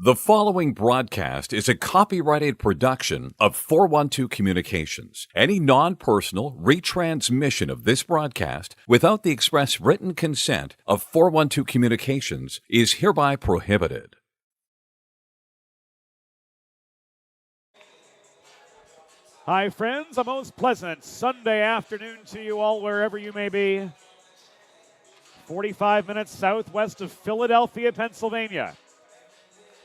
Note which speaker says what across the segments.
Speaker 1: The following broadcast is a copyrighted production of 412 Communications. Any non-personal retransmission of this broadcast without the express written consent of 412 Communications is hereby prohibited.
Speaker 2: Hi, friends. A most pleasant Sunday afternoon to you all, wherever you may be. 45 minutes southwest of Philadelphia, Pennsylvania.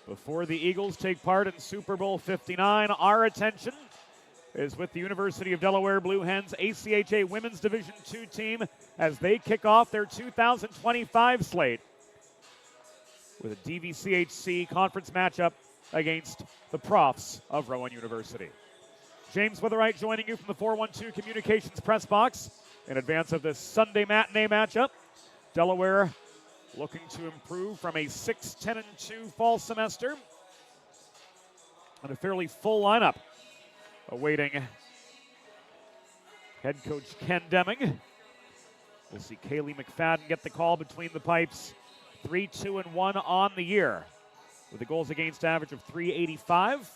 Speaker 2: Before the Eagles take part in Super Bowl 59, our attention is with the University of Delaware Blue Hens ACHA Women's Division II team as they kick off their 2025 slate with a DVCHC conference matchup against the Profs of Rowan University. James Witherite joining you from the 412 Communications press box in advance of this Sunday matinee matchup. Delaware looking to improve from a 6-10-2 fall semester. And a fairly full lineup awaiting head coach Ken Deming. We'll see Kaylee McFadden get the call between the pipes. 3-2-1 on the year with a goals against average of .385.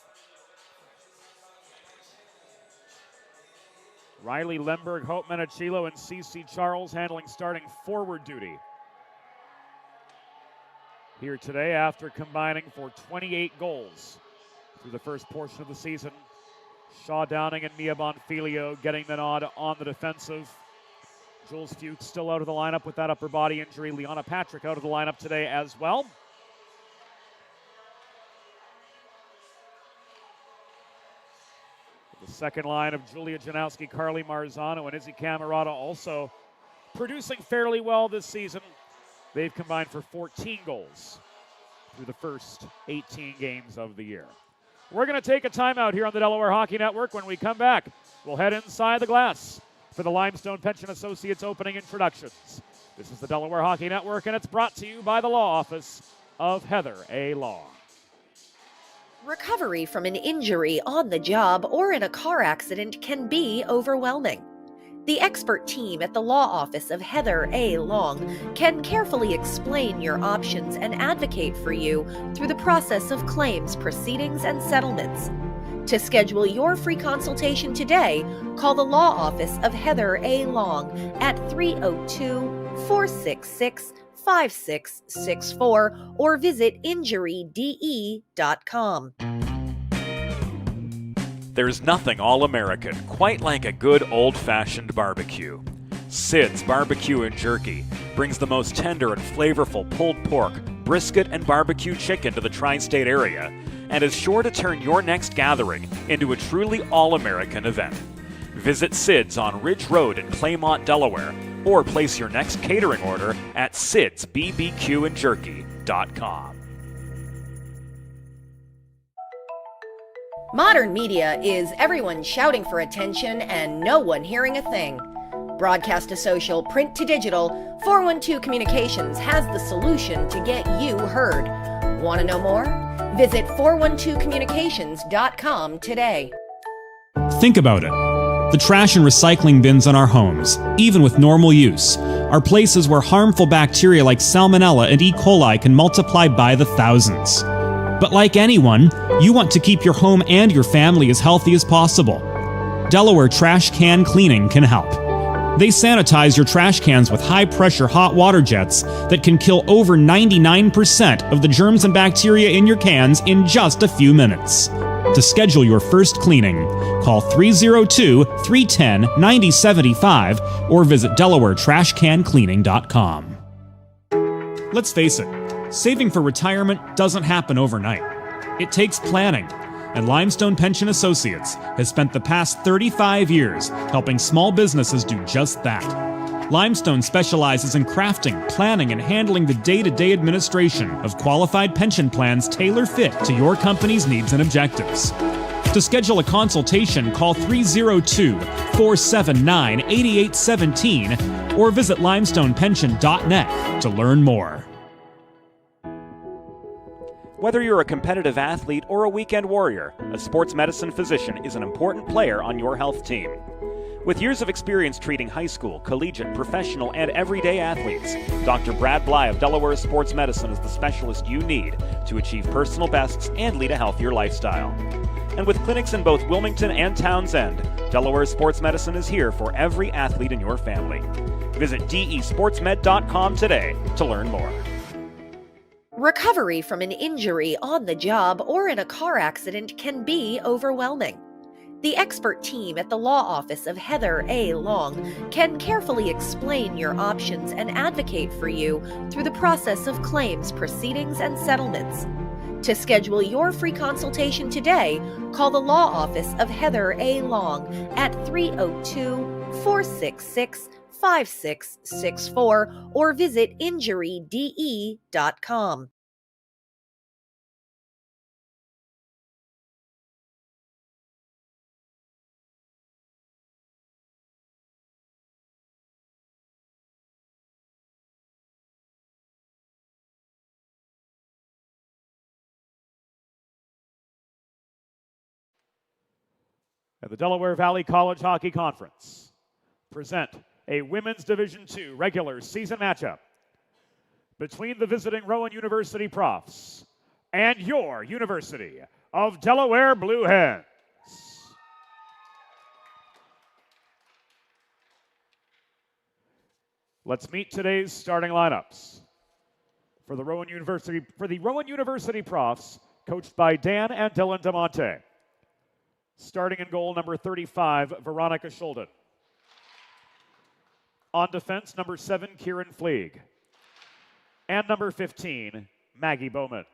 Speaker 2: Riley Lemberg, Hope Menachilo, and CeCe Charles handling starting forward duty here today after combining for 28 goals through the first portion of the season. Shaw Downing and Mia Bonfilio getting the nod on the defensive. Jules Fuchs still out of the lineup with that upper body injury. Liana Patrick out of the lineup today as well. The second line of Julia Janowski, Carly Marzano, and Izzy Camerata also producing fairly well this season. They've combined for 14 goals through the first 18 games of the year. We're going to take a timeout here on the Delaware Hockey Network. When we come back, we'll head inside the glass for the Limestone Pension Associates opening introductions. This is the Delaware Hockey Network, and it's brought to you by the law office of Heather A. Long.
Speaker 3: Recovery from an injury on the job or in a car accident can be overwhelming. The expert team at the law office of Heather A. Long can carefully explain your options and advocate for you through the process of claims, proceedings, and settlements. To schedule your free consultation today, call the law office of Heather A. Long at 302-466-5664 or visit injuryde.com.
Speaker 4: There's nothing all-American quite like a good old-fashioned barbecue. Sid's Barbecue and Jerky brings the most tender and flavorful pulled pork, brisket, and barbecue chicken to the tri-state area and is sure to turn your next gathering into a truly all-American event. Visit Sid's on Ridge Road in Claymont, Delaware, or place your next catering order at sidsbbqandjerky.com.
Speaker 3: Modern media is everyone shouting for attention and no one hearing a thing. Broadcast to social, print to digital, 412 Communications has the solution to get you heard. Want to know more? Visit 412communications.com today.
Speaker 5: Think about it. The trash and recycling bins in our homes, even with normal use, are places where harmful bacteria like Salmonella and E. coli can multiply by the thousands. But like anyone, you want to keep your home and your family as healthy as possible. Delaware Trash Can Cleaning can help. They sanitize your trash cans with high-pressure hot water jets that can kill over 99% of the germs and bacteria in your cans in just a few minutes. To schedule your first cleaning, call 302-310-9075 or visit DelawareTrashCanCleaning.com. Let's face it, saving for retirement doesn't happen overnight. It takes planning, and Limestone Pension Associates has spent the past 35 years helping small businesses do just that. Limestone specializes in crafting, planning, and handling the day-to-day administration of qualified pension plans tailor-fit to your company's needs and objectives. To schedule a consultation, call 302-479-8817 or visit limestonepension.net to learn more.
Speaker 4: Whether you're a competitive athlete or a weekend warrior, a sports medicine physician is an important player on your health team. With years of experience treating high school, collegiate, professional, and everyday athletes, Dr. Brad Bly of Delaware Sports Medicine is the specialist you need to achieve personal bests and lead a healthier lifestyle. And with clinics in both Wilmington and Townsend, Delaware Sports Medicine is here for every athlete in your family. Visit desportsmed.com today to learn more.
Speaker 3: Recovery from an injury on the job or in a car accident can be overwhelming. The expert team at the law office of Heather A. Long can carefully explain your options and advocate for you through the process of claims, proceedings, and settlements. To schedule your free consultation today, call the law office of Heather A. Long at 302-466-5664 or visit injuryde.com.
Speaker 2: At the Delaware Valley College Hockey Conference, present a Women's Division II regular season matchup between the visiting Rowan University Profs and your University of Delaware Blue Hens. Let's meet today's starting lineups. For the Rowan University Profs, coached by Dan and Dylan DeMonte. Starting in goal, number 35, Veronica Scholden. On defense, number 7, Kieran Fleeg. And number 15, Maggie Bowman.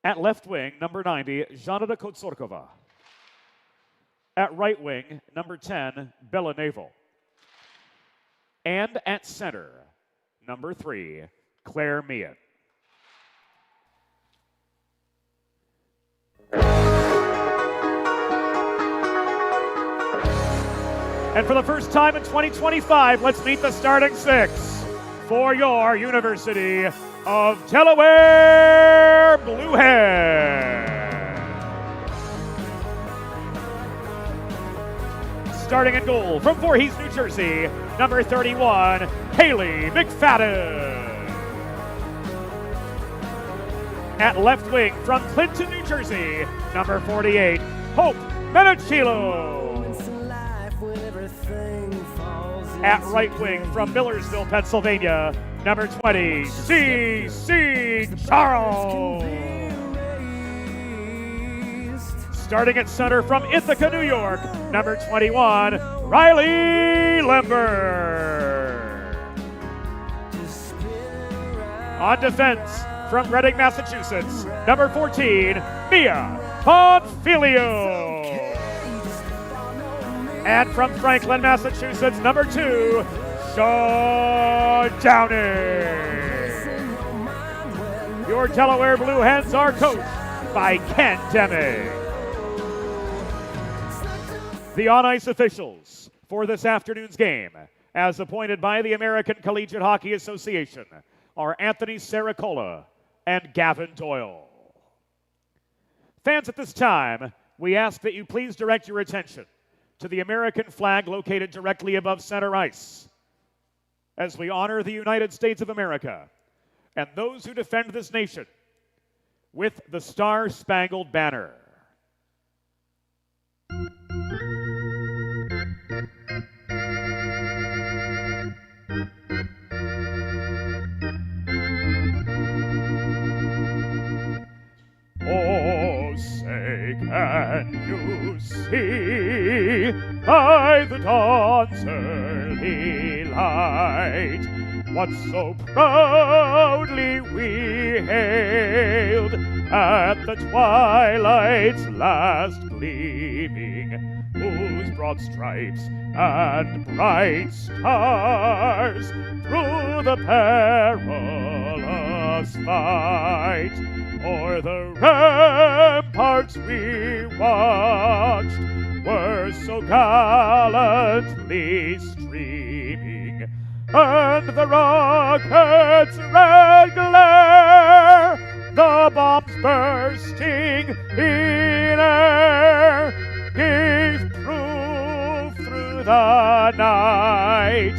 Speaker 2: At left wing, number 90, Janita Kotsorkova. At right wing, number 10, Bella Naval. And at center, number 3, Claire Meehan. And for the first time in 2025, let's meet the starting 6 for your University of Delaware Blue Hens. Starting in goal from Voorhees, New Jersey, number 31, Haley McFadden. At left wing from Clinton, New Jersey, number 48, Hope Menachilo. At right wing from Millersville, Pennsylvania, number 20, C.C. Charles. Starting at center from Ithaca, New York, number 21, Riley Lember. On defense from Reading, Massachusetts, number 14, Mia Bonfilio. And from Franklin, Massachusetts, number 2, Shaw Downey. Your Delaware Blue Hens are coached by Ken Demme. The on-ice officials for this afternoon's game, as appointed by the American Collegiate Hockey Association, are Anthony Saracola and Gavin Doyle. Fans, at this time, we ask that you please direct your attention to the American flag located directly above center ice as we honor the United States of America and those who defend this nation with the Star-Spangled Banner. Oh, say can you see by the dawn's early light what so proudly we hailed at the twilight's last gleaming, whose broad stripes and bright stars through the perilous fight o'er the ramparts we watched were so gallantly streaming, and the rocket's red glare, the bombs bursting in air, gave proof through the night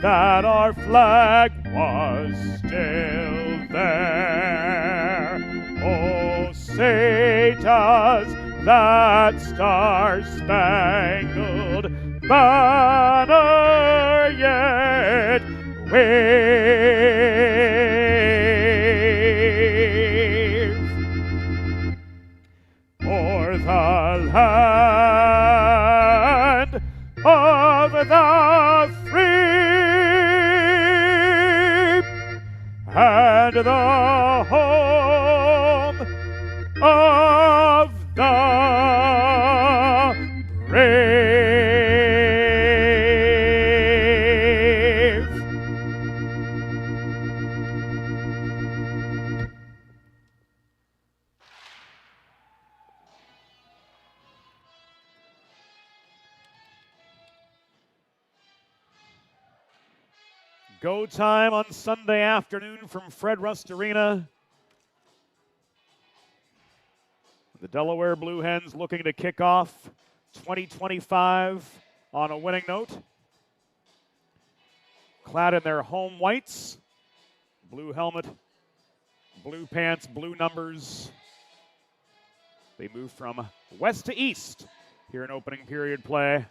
Speaker 2: that our flag was still there. Oh, say does that star-spangled banner yet wave o'er the land of the free and the home of the brave. Go time on Sunday afternoon from Fred Rust Arena. The Delaware Blue Hens looking to kick off 2025 on a winning note. Clad in their home whites, blue helmet, blue pants, blue numbers. They move from west to east here in opening period play.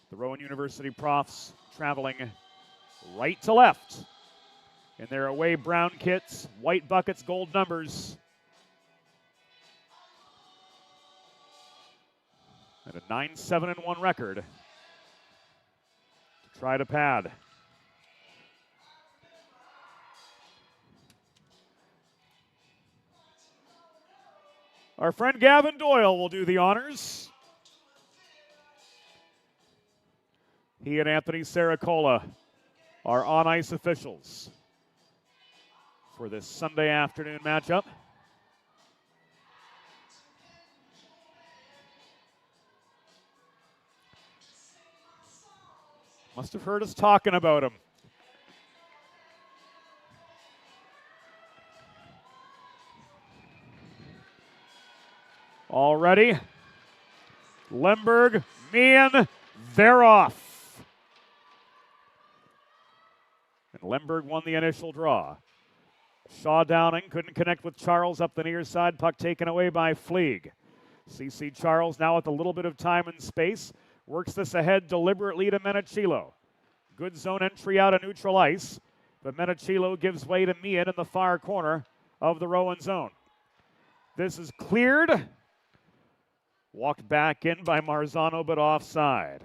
Speaker 2: The Rowan University Profs traveling right to left in their away brown kits, white buckets, gold numbers. And a 9-7-1 record to try to pad. Our friend Gavin Doyle will do the honors. He and Anthony Saracola are on-ice officials for this Sunday afternoon matchup. Must have heard us talking about him. All ready? Lemberg, Meehan, they're off. And Lemberg won the initial draw. Shaw Downing couldn't connect with Charles up the near side. Puck taken away by Fleeg. CC Charles now with a little bit of time and space. Works this ahead deliberately to Menachilo. Good zone entry out of neutral ice. But Menachilo gives way to Meehan in the far corner of the Rowan zone. This is cleared. Walked back in by Marzano, but offside.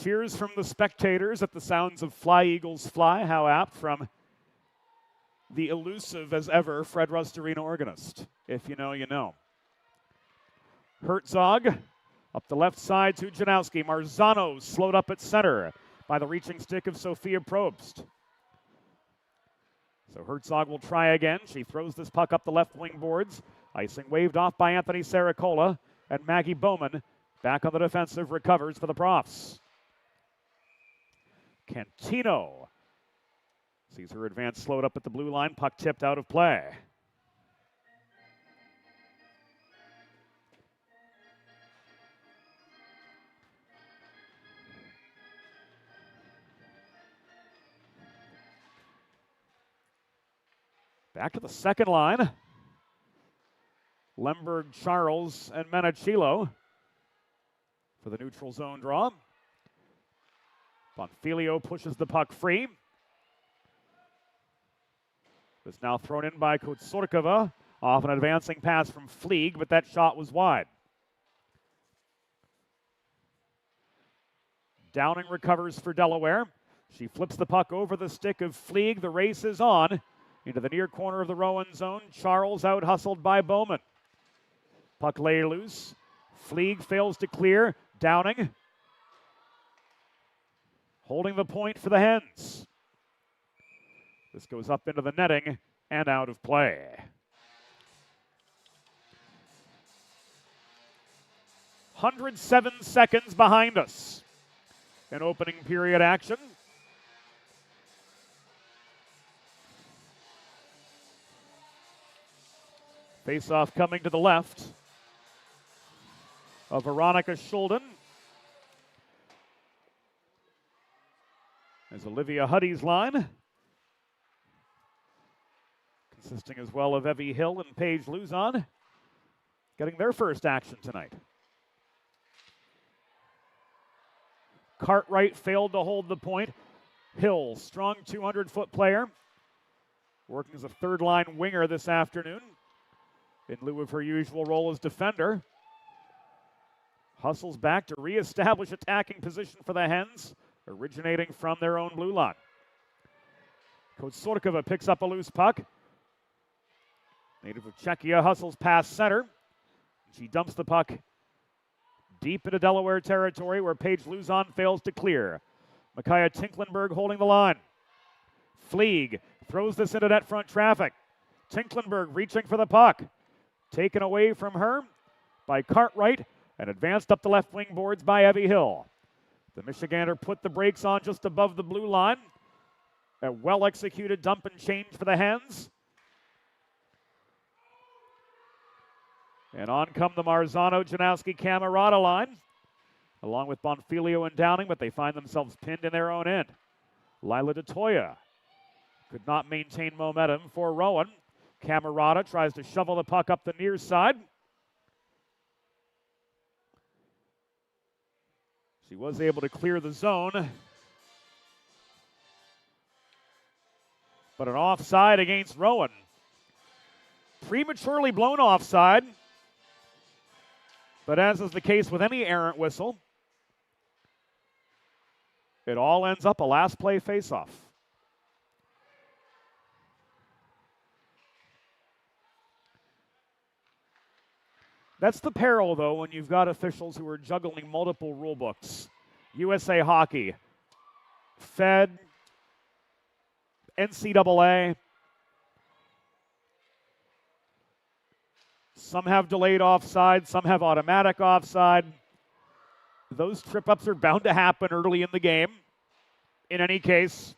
Speaker 2: Cheers from the spectators at the sounds of Fly Eagles Fly. How apt from the elusive as ever Fred Rust Arena organist. If you know, you know. Herzog up the left side to Janowski. Marzano slowed up at center by the reaching stick of Sophia Probst. So Herzog will try again. She throws this puck up the left wing boards. Icing waved off by Anthony Saracola, and Maggie Bowman back on the defensive, recovers for the Profs. Cantino sees her advance slowed up at the blue line. Puck tipped out of play. Back to the second line. Lemberg, Charles, and Menachilo for the neutral zone draw. Bonfilio pushes the puck free. It's now thrown in by Kotsorkova off an advancing pass from Fleeg, but that shot was wide. Downing recovers for Delaware. She flips the puck over the stick of Fleeg. The race is on into the near corner of the Rowan zone. Charles out hustled by Bowman. Puck lay loose. Fleeg fails to clear. Downing holding the point for the Hens. This goes up into the netting and out of play. 107 seconds behind us in opening period action. Face-off coming to the left of Veronica Schulden. There's Olivia Huddy's line, consisting as well of Evie Hill and Paige Luzon, getting their first action tonight. Cartwright failed to hold the point. Hill, strong 200-foot player, working as a third-line winger this afternoon in lieu of her usual role as defender. Hustles back to reestablish attacking position for the Hens, originating from their own blue line. Kotsorkova picks up a loose puck. Native of Czechia hustles past center. She dumps the puck deep into Delaware territory where Paige Luzon fails to clear. Micaiah Tinklenberg holding the line. Fleeg throws this into net front traffic. Tinklenberg reaching for the puck. Taken away from her by Cartwright and advanced up the left wing boards by Evie Hill. The Michigander put the brakes on just above the blue line. A well-executed dump and change for the Hens. And on come the Marzano, Janowski, Camerata line, along with Bonfilio and Downing, but they find themselves pinned in their own end. Lila DeToya could not maintain momentum for Rowan. Camerata tries to shovel the puck up the near side. She was able to clear the zone. But an offside against Rowan. Prematurely blown offside. But as is the case with any errant whistle, it all ends up a last play faceoff. That's the peril, though, when you've got officials who are juggling multiple rule books. USA Hockey, Fed, NCAA. Some have delayed offside, some have automatic offside. Those trip-ups are bound to happen early in the game. In any case,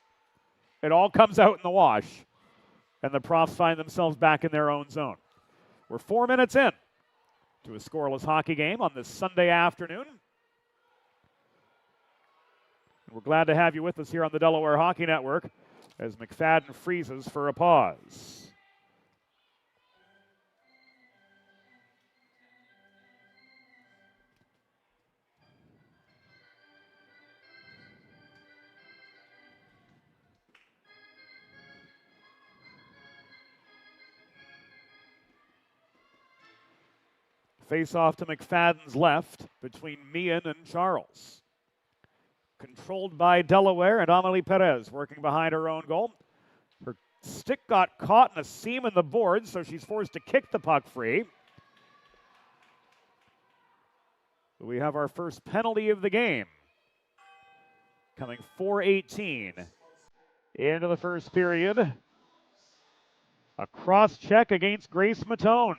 Speaker 2: it all comes out in the wash, and the Profs find themselves back in their own zone. We're 4 minutes in to a scoreless hockey game on this Sunday afternoon. And we're glad to have you with us here on the Delaware Hockey Network as McFadden freezes for a pause. Face off to McFadden's left between Meehan and Charles. Controlled by Delaware and Amelie Perez working behind her own goal. Her stick got caught in a seam in the boards, so she's forced to kick the puck free. We have our first penalty of the game. Coming 4:18 into the first period. A cross check against Grace Matone.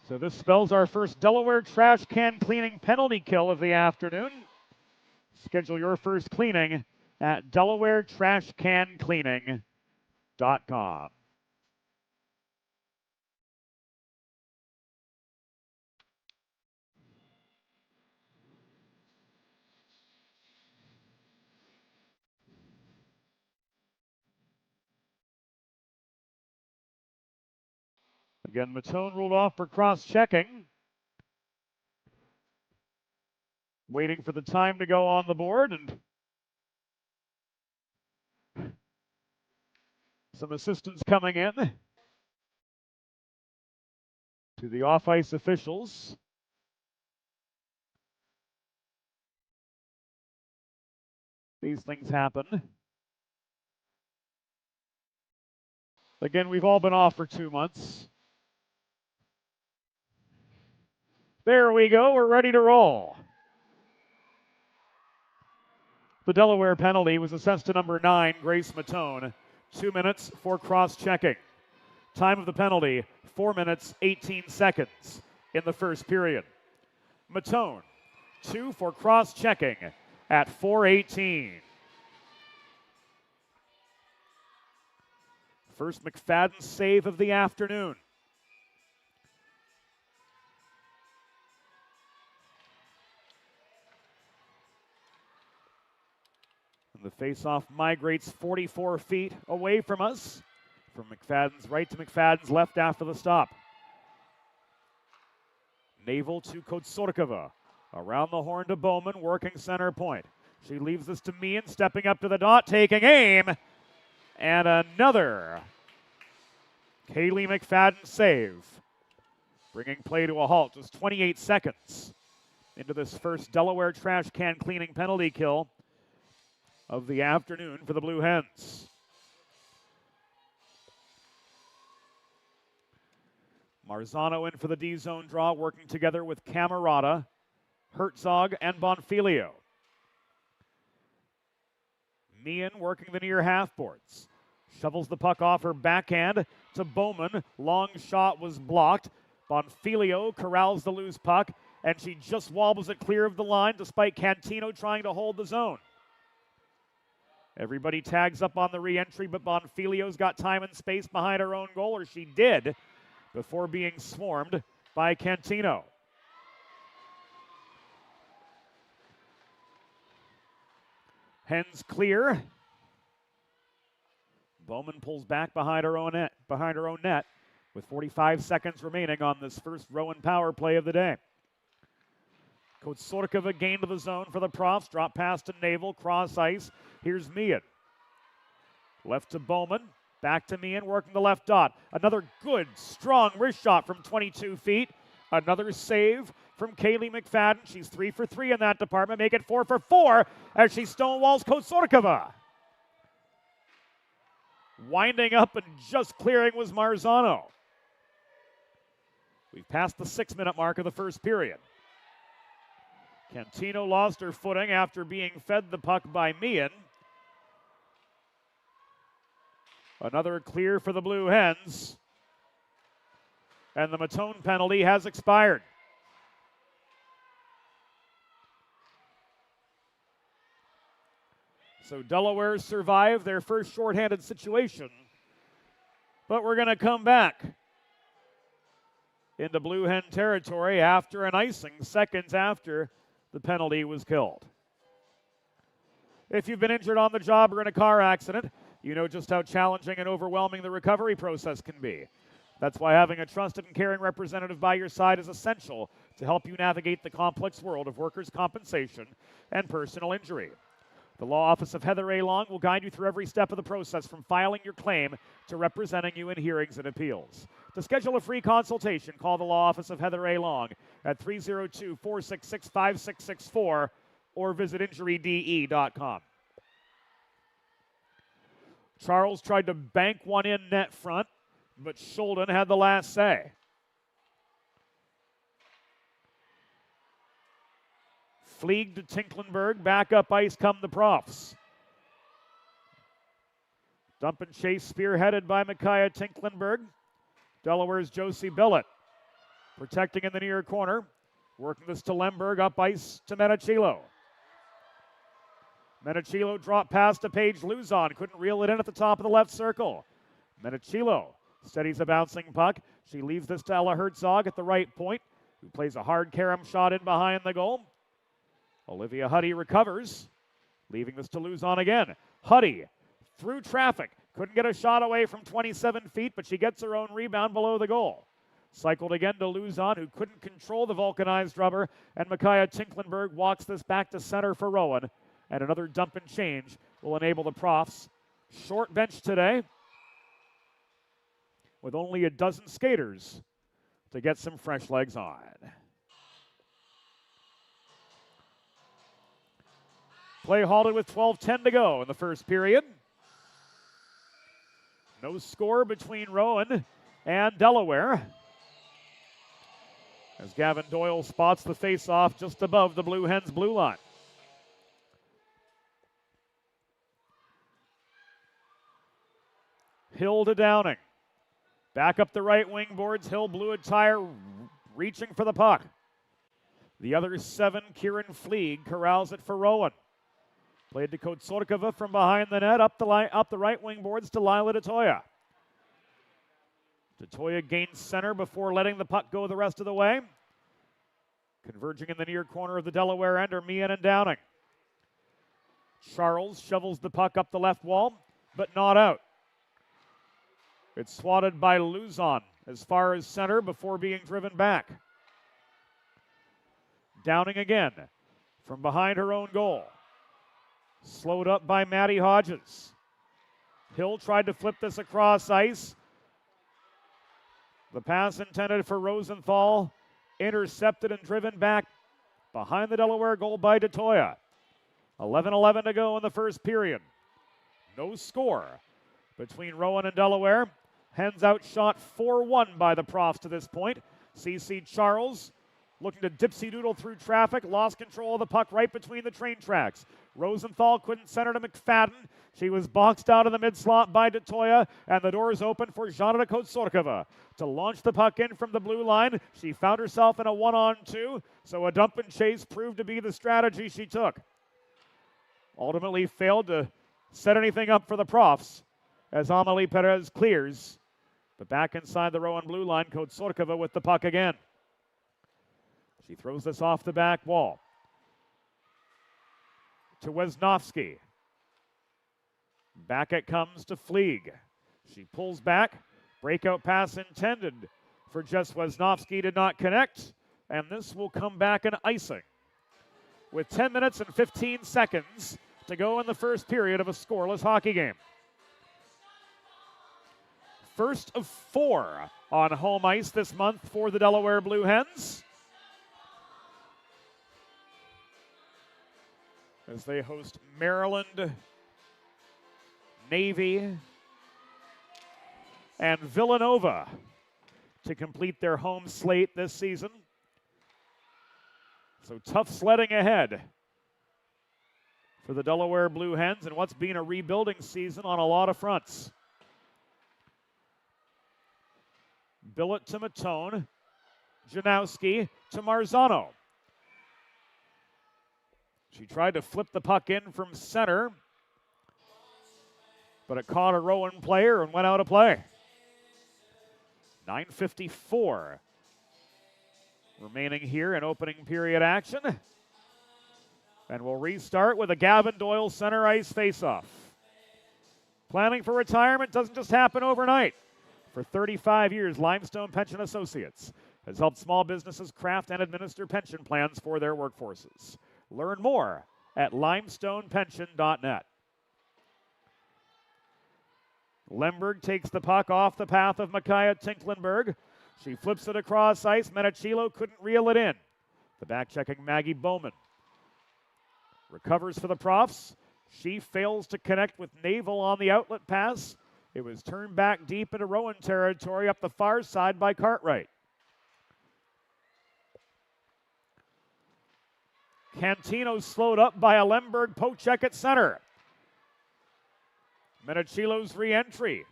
Speaker 2: So this spells our first Delaware trash can cleaning penalty kill of the afternoon. Schedule your first cleaning at DelawareTrashCanCleaning.com. Again, Matone ruled off for cross-checking. Waiting for the time to go on the board, and some assistance coming in to the off-ice officials. These things happen. Again, we've all been off for 2 months. There we go, we're ready to roll. The Delaware penalty was assessed to number 9, Grace Matone. 2 minutes for cross-checking. Time of the penalty, 4 minutes, 18 seconds in the first period. Matone, 2 for cross-checking at 4:18. First McFadden save of the afternoon. And the faceoff migrates 44 feet away from us. From McFadden's right to McFadden's left after the stop. Naval to Kotsorkova. Around the horn to Bowman, working center point. She leaves this to Meehan, stepping up to the dot, taking aim. And another Kaylee McFadden save. Bringing play to a halt, just 28 seconds into this first Delaware trash can cleaning penalty kill of the afternoon for the Blue Hens. Marzano in for the D-zone draw, working together with Camerata, Herzog, and Bonfilio. Meehan working the near half boards. Shovels the puck off her backhand to Bowman. Long shot was blocked. Bonfilio corrals the loose puck, and she just wobbles it clear of the line despite Cantino trying to hold the zone. Everybody tags up on the re-entry, but Bonfilio's got time and space behind her own goal, or she did, before being swarmed by Cantino. Hens clear. Bowman pulls back behind her own net with 45 seconds remaining on this first Rowan power play of the day. Kotsorkova gained to the zone for the Profs. Drop pass to Naval, cross ice. Here's Meehan. Left to Bowman. Back to Meehan, working the left dot. Another good, strong wrist shot from 22 feet. Another save from Kaylee McFadden. She's 3 for 3 in that department. Make it 4 for 4 as she stonewalls Kotsorkova. Winding up and just clearing was Marzano. We've passed the 6-minute mark of the first period. Cantino lost her footing after being fed the puck by Meehan. Another clear for the Blue Hens. And the Matone penalty has expired. So Delaware survived their first shorthanded situation. But we're going to come back into Blue Hen territory after an icing, seconds after the penalty was killed. If you've been injured on the job or in a car accident, you know just how challenging and overwhelming the recovery process can be. That's why having a trusted and caring representative by your side is essential to help you navigate the complex world of workers' compensation and personal injury. The Law Office of Heather A. Long will guide you through every step of the process, from filing your claim to representing you in hearings and appeals. To schedule a free consultation, call the Law Office of Heather A. Long at 302-466-5664 or visit injuryde.com. Charles tried to bank one in net front, but Shulden had the last say. Fleeg to Tinklenberg, back up ice come the Profs. Dump and chase spearheaded by Micaiah Tinklenberg. Delaware's Josie Billett protecting in the near corner. Working this to Lemberg, up ice to Menachilo. Menachilo dropped pass to Paige Luzon. Couldn't reel it in at the top of the left circle. Menachilo steadies a bouncing puck. She leaves this to Ella Herzog at the right point, who plays a hard carom shot in behind the goal. Olivia Huddy recovers, leaving this to Luzon again. Huddy through traffic. Couldn't get a shot away from 27 feet, but she gets her own rebound below the goal. Cycled again to Luzon, who couldn't control the vulcanized rubber, and Micaiah Tinklenberg walks this back to center for Rowan. And another dump and change will enable the Profs. Short bench today with only a dozen skaters to get some fresh legs on. Play halted with 12:10 to go in the first period. No score between Rowan and Delaware, as Gavin Doyle spots the face-off just above the Blue Hens' blue line. Hill to Downing. Back up the right wing boards. Hill blew a tire, reaching for the puck. The other 7, Kieran Fleeg, corrals it for Rowan. Played to Kotsorkova from behind the net, up the right wing boards to Lila DeToya. DeToya gains center before letting the puck go the rest of the way. Converging in the near corner of the Delaware end are Meehan and Downing. Charles shovels the puck up the left wall, but not out. It's swatted by Luzon as far as center before being driven back. Downing again from behind her own goal. Slowed up by Maddie Hodges. Hill tried to flip this across ice. The pass intended for Rosenthal, intercepted and driven back behind the Delaware goal by DeToya. 11:11 to go in the first period. No score between Rowan and Delaware. Hens outshot 4-1 by the Profs to this point. CC Charles looking to dipsy-doodle through traffic, lost control of the puck right between the train tracks. Rosenthal couldn't center to McFadden. She was boxed out of the mid-slot by DeToya, and the doors open for Zhanna Kotsorkova to launch the puck in from the blue line. She found herself in a 1-on-2, so a dump and chase proved to be the strategy she took. Ultimately failed to set anything up for the Profs as Amelie Perez clears. But back inside the Rowan blue line, Kotsorkova with the puck again. She throws this off the back wall to Wisnowski. Back it comes to Fleeg. She pulls back. Breakout pass intended for Jess Wisnowski did not connect. And this will come back in icing. With 10 minutes and 15 seconds to go in the first period of a scoreless hockey game. First of 4 on home ice this month for the Delaware Blue Hens, as they host Maryland, Navy, and Villanova to complete their home slate this season. So tough sledding ahead for the Delaware Blue Hens in what's been a rebuilding season on a lot of fronts. Billet to Matone, Janowski to Marzano. She tried to flip the puck in from center, but it caught a Rowan player and went out of play. 9:54 remaining here in opening period action. And we'll restart with a Gavin Doyle center ice faceoff. Planning for retirement doesn't just happen overnight. For 35 years, Limestone Pension Associates has helped small businesses craft and administer pension plans for their workforces. Learn more at limestonepension.net. Lemberg takes the puck off the path of Micaiah Tinklenberg. She flips it across ice. Menachilo couldn't reel it in. The back-checking Maggie Bowman recovers for the Profs. She fails to connect with Naval on the outlet pass. It was turned back deep into Rowan territory up the far side by Cartwright. Cantino slowed up by a Lemberg poke check at center. Menachilo's re-entry.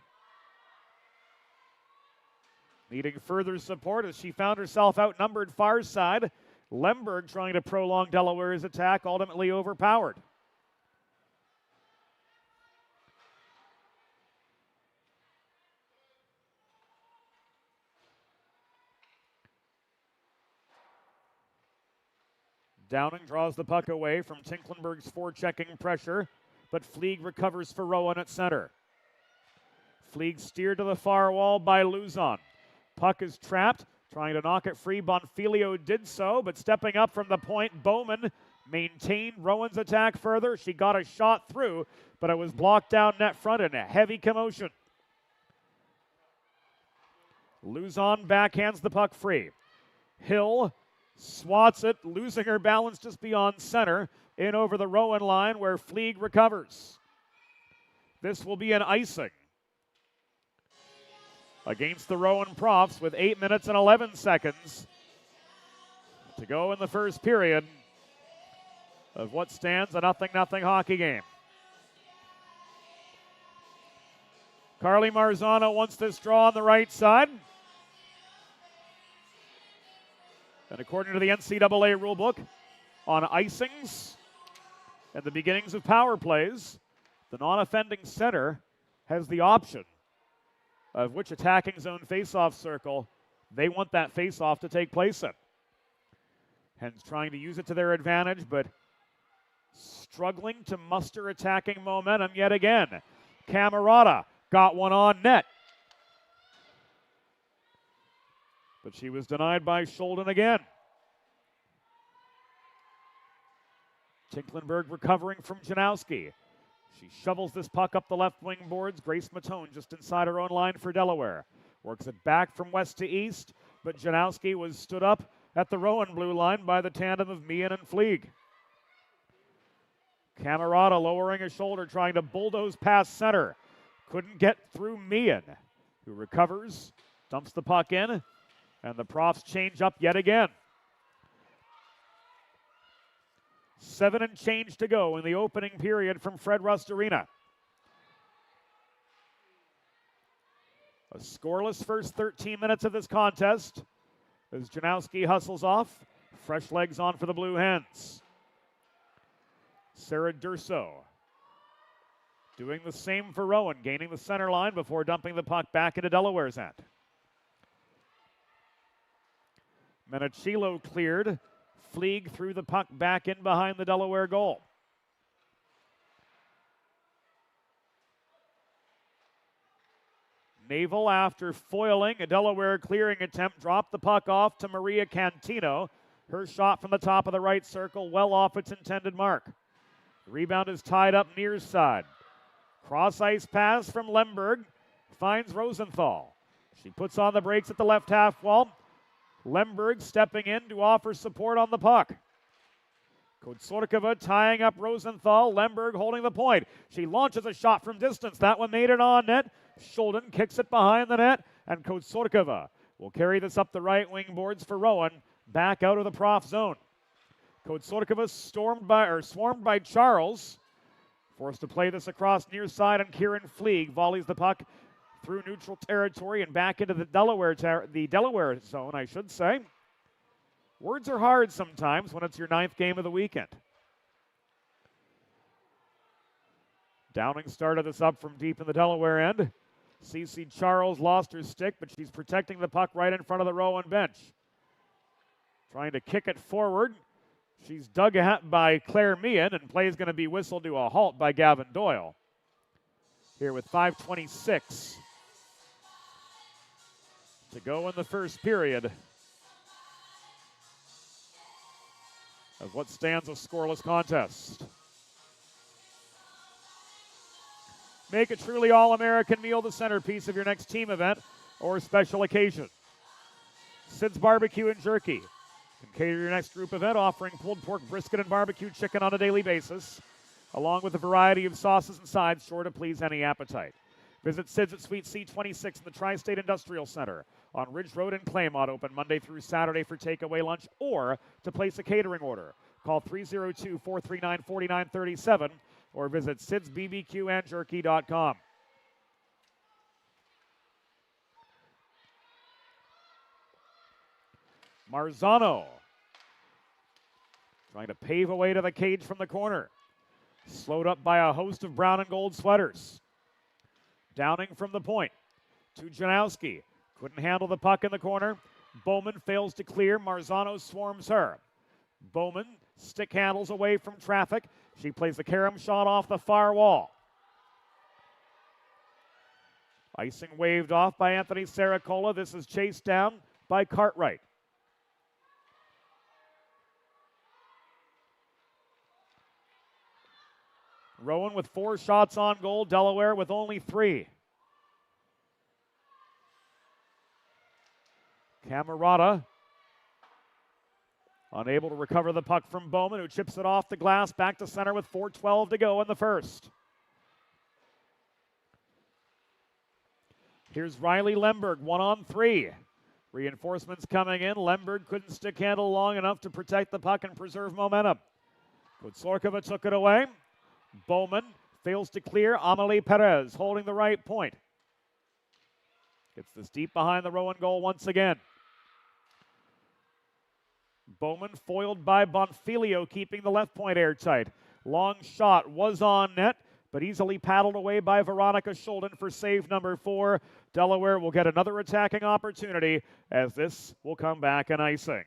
Speaker 2: Needing further support as she found herself outnumbered far side. Lemberg trying to prolong Delaware's attack, ultimately overpowered. Downing draws the puck away from Tinklenberg's forechecking pressure, but Fleeg recovers for Rowan at center. Fleeg steered to the far wall by Luzon. Puck is trapped, trying to knock it free. Bonfilio did so, but stepping up from the point, Bowman maintained Rowan's attack further. She got a shot through, but it was blocked down net front in a heavy commotion. Luzon backhands the puck free. Hill swats it, losing her balance just beyond center, in over the Rowan line where Fleeg recovers. This will be an icing against the Rowan Profs with 8 minutes and 11 seconds to go in the first period of what stands a 0-0 hockey game. Carly Marzano wants this draw on the right side. And according to the NCAA rulebook, on icings and the beginnings of power plays, the non-offending center has the option of which attacking zone faceoff circle they want that faceoff to take place in. Hens trying to use it to their advantage, but struggling to muster attacking momentum yet again. Camerata got one on net, but she was denied by Scholden again. Tinklenberg recovering from Janowski. She shovels this puck up the left wing boards. Grace Matone just inside her own line for Delaware. Works it back from west to east, but Janowski was stood up at the Rowan blue line by the tandem of Meehan and Fleeg. Camerata lowering his shoulder, trying to bulldoze past center. Couldn't get through Meehan, who recovers, dumps the puck in, and the Profs change up yet again. 7 and change to go in the opening period from Fred Rust Arena. A scoreless first 13 minutes of this contest as Janowski hustles off. Fresh legs on for the Blue Hens. Sarah Durso doing the same for Rowan, gaining the center line before dumping the puck back into Delaware's end. Menachilo cleared. Fleeg threw the puck back in behind the Delaware goal. Naval, after foiling a Delaware clearing attempt, dropped the puck off to Maria Cantino. Her shot from the top of the right circle, well off its intended mark. The rebound is tied up near side. Cross ice pass from Lemberg finds Rosenthal. She puts on the brakes at the left half wall. Lemberg stepping in to offer support on the puck. Kotsarkova tying up Rosenthal. Lemberg holding the point. She launches a shot from distance. That one made it on net. Scholden kicks it behind the net, and Kotsarkova will carry this up the right wing boards for Rowan, back out of the Prof zone. Kotsarkova swarmed by Charles, forced to play this across near side, and Kieran Fleeg volleys the puck through neutral territory and back into the Delaware zone, I should say. Words are hard sometimes when it's your 9th game of the weekend. Downing started this up from deep in the Delaware end. Cece Charles lost her stick, but she's protecting the puck right in front of the Rowan bench. Trying to kick it forward. She's dug at by Claire Meehan, and play is going to be whistled to a halt by Gavin Doyle. Here with 5:26 to go in the first period of what stands a scoreless contest. Make a truly all-American meal the centerpiece of your next team event or special occasion. Sid's Barbecue and Jerky can cater your next group event, offering pulled pork, brisket, and barbecue chicken on a daily basis, along with a variety of sauces and sides sure to please any appetite. Visit Sid's at Suite C26 in the Tri-State Industrial Center on Ridge Road in Claymont, open Monday through Saturday for takeaway lunch or to place a catering order. Call 302-439-4937 or visit sidsbbqandjerky.com. Marzano trying to pave a way to the cage from the corner. Slowed up by a host of brown and gold sweaters. Downing from the point to Janowski. Couldn't handle the puck in the corner. Bowman fails to clear. Marzano swarms her. Bowman stick handles away from traffic. She plays the carom shot off the far wall. Icing waved off by Anthony Saracola. This is chased down by Cartwright. Rowan with 4 shots on goal. Delaware with only 3. Camerata unable to recover the puck from Bowman, who chips it off the glass back to center with 4:12 to go in the first. Here's Riley Lemberg, 1-on-3. Reinforcements coming in. Lemberg couldn't stick handle long enough to protect the puck and preserve momentum. Kotsarkova took it away. Bowman fails to clear. Amelie Perez holding the right point. Gets this deep behind the Rowan goal once again. Bowman foiled by Bonfilio, keeping the left point airtight. Long shot was on net, but easily paddled away by Veronica Scholden for save number 4. Delaware will get another attacking opportunity as this will come back in icing.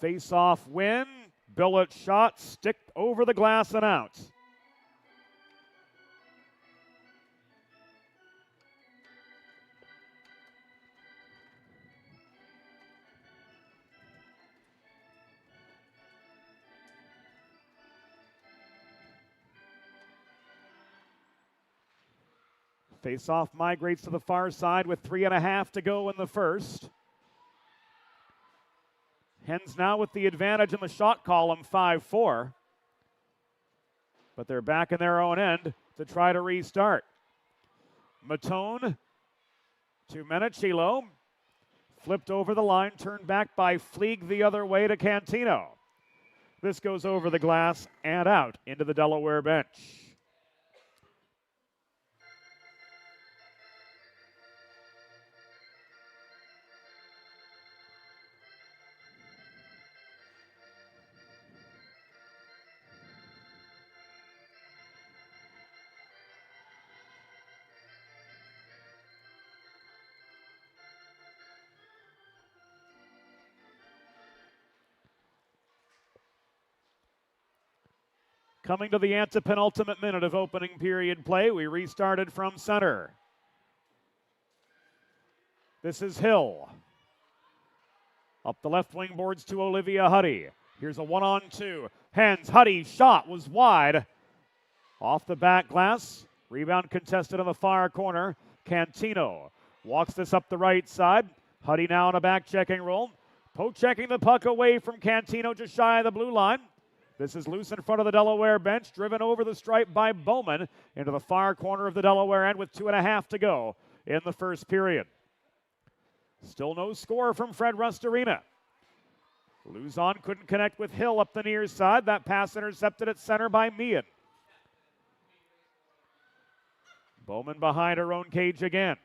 Speaker 2: Face-off win. Billet shot, stick over the glass and out. Face-off migrates to the far side with 3.5 to go in the first. Hens now with the advantage in the shot column, 5-4. But they're back in their own end to try to restart. Matone to Menachilo. Flipped over the line, turned back by Fleeg the other way to Cantino. This goes over the glass and out into the Delaware bench. Coming to the antepenultimate minute of opening period play, we restarted from center. This is Hill. Up the left wing boards to Olivia Huddy. Here's a 1-on-2. Hens, Huddy's shot was wide. Off the back glass. Rebound contested in the far corner. Cantino walks this up the right side. Huddy now in a back checking role. Poke checking the puck away from Cantino just shy of the blue line. This is loose in front of the Delaware bench, driven over the stripe by Bowman into the far corner of the Delaware end with 2.5 to go in the first period. Still no score from Fred Rust Arena. Luzon couldn't connect with Hill up the near side. That pass intercepted at center by Meehan. Bowman behind her own cage again.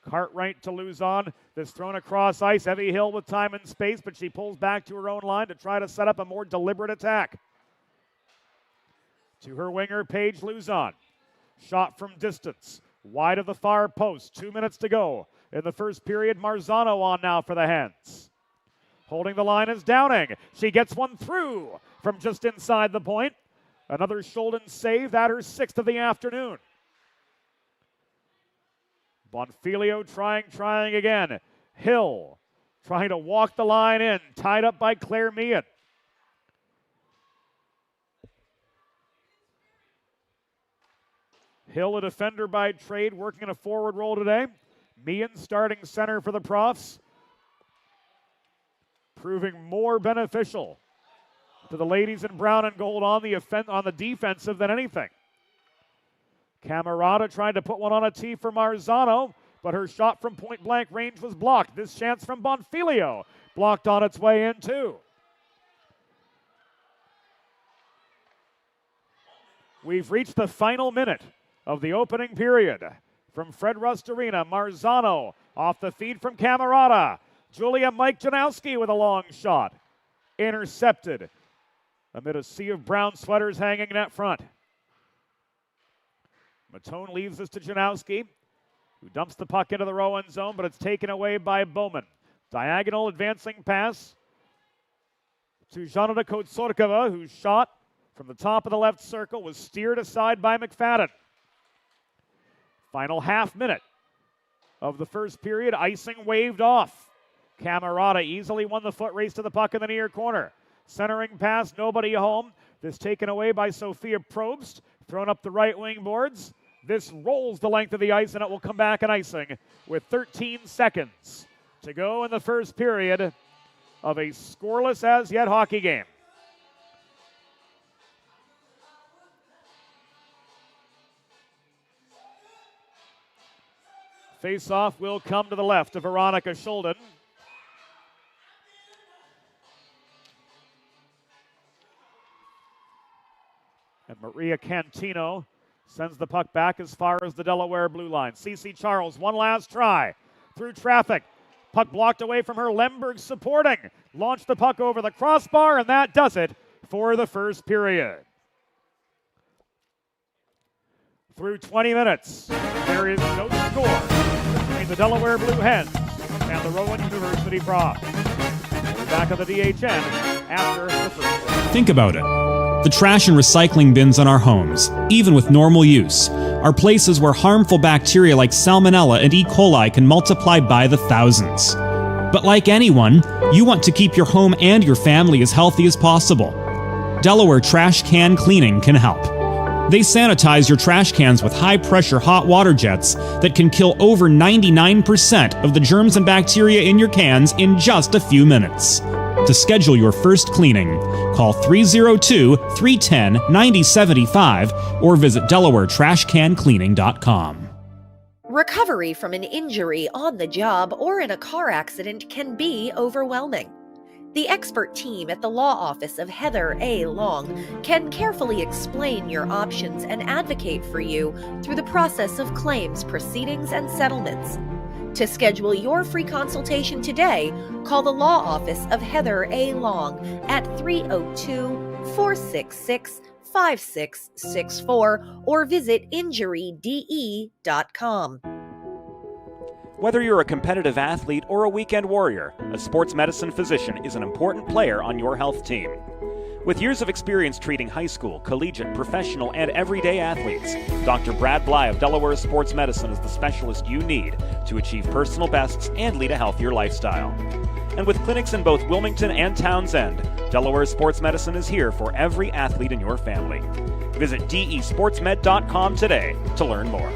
Speaker 2: Cartwright to Luzon. This thrown across ice. Evie Hill with time and space, but she pulls back to her own line to try to set up a more deliberate attack. To her winger, Paige Luzon. Shot from distance. Wide of the far post. 2 minutes to go in the first period. Marzano on now for the Hens. Holding the line is Downing. She gets one through from just inside the point. Another Scholden save. That her 6th of the afternoon. Bonfilio trying again. Hill trying to walk the line in, tied up by Claire Meehan. Hill, a defender by trade, working in a forward role today. Meehan starting center for the Profs, proving more beneficial to the ladies in brown and gold on the defensive than anything. Camerata tried to put one on a tee for Marzano, but her shot from point-blank range was blocked. This chance from Bonfilio blocked on its way in, too. We've reached the final minute of the opening period. From Fred Rust Arena, Marzano off the feed from Camerata. Julia Mike Janowski with a long shot. Intercepted amid a sea of brown sweaters hanging net front. Matone leaves this to Janowski, who dumps the puck into the Rowan zone, but it's taken away by Bowman. Diagonal advancing pass to Janina Kotsorkova, whose shot from the top of the left circle was steered aside by McFadden. Final half minute of the first period, icing waved off. Camerata easily won the foot race to the puck in the near corner. Centering pass, nobody home. This taken away by Sophia Probst, thrown up the right wing boards. This rolls the length of the ice, and it will come back in icing with 13 seconds to go in the first period of a scoreless as yet hockey game. Face-off will come to the left of Veronica Schulden. And Maria Cantino sends the puck back as far as the Delaware blue line. Cece Charles, one last try. Through traffic. Puck blocked away from her. Lemberg supporting. Launched the puck over the crossbar, and that does it for the first period. Through 20 minutes, there is no score between the Delaware Blue Hens and the Rowan University Frogs. We'll be back on the DHN after the first period.
Speaker 5: Think about it. The trash and recycling bins in our homes, even with normal use, are places where harmful bacteria like Salmonella and E. coli can multiply by the thousands. But like anyone, you want to keep your home and your family as healthy as possible. Delaware Trash Can Cleaning can help. They sanitize your trash cans with high-pressure hot water jets that can kill over 99% of the germs and bacteria in your cans in just a few minutes. To schedule your first cleaning, call 302-310-9075 or visit DelawareTrashCanCleaning.com.
Speaker 3: Recovery from an injury on the job or in a car accident can be overwhelming. The expert team at the law office of Heather A. Long can carefully explain your options and advocate for you through the process of claims, proceedings, and settlements. To schedule your free consultation today, call the law office of Heather A. Long at 302-466-5664 or visit injuryde.com.
Speaker 4: Whether you're a competitive athlete or a weekend warrior, a sports medicine physician is an important player on your health team. With years of experience treating high school, collegiate, professional, and everyday athletes, Dr. Brad Bly of Delaware Sports Medicine is the specialist you need to achieve personal bests and lead a healthier lifestyle. And with clinics in both Wilmington and Townsend, Delaware Sports Medicine is here for every athlete in your family. Visit desportsmed.com today to learn more.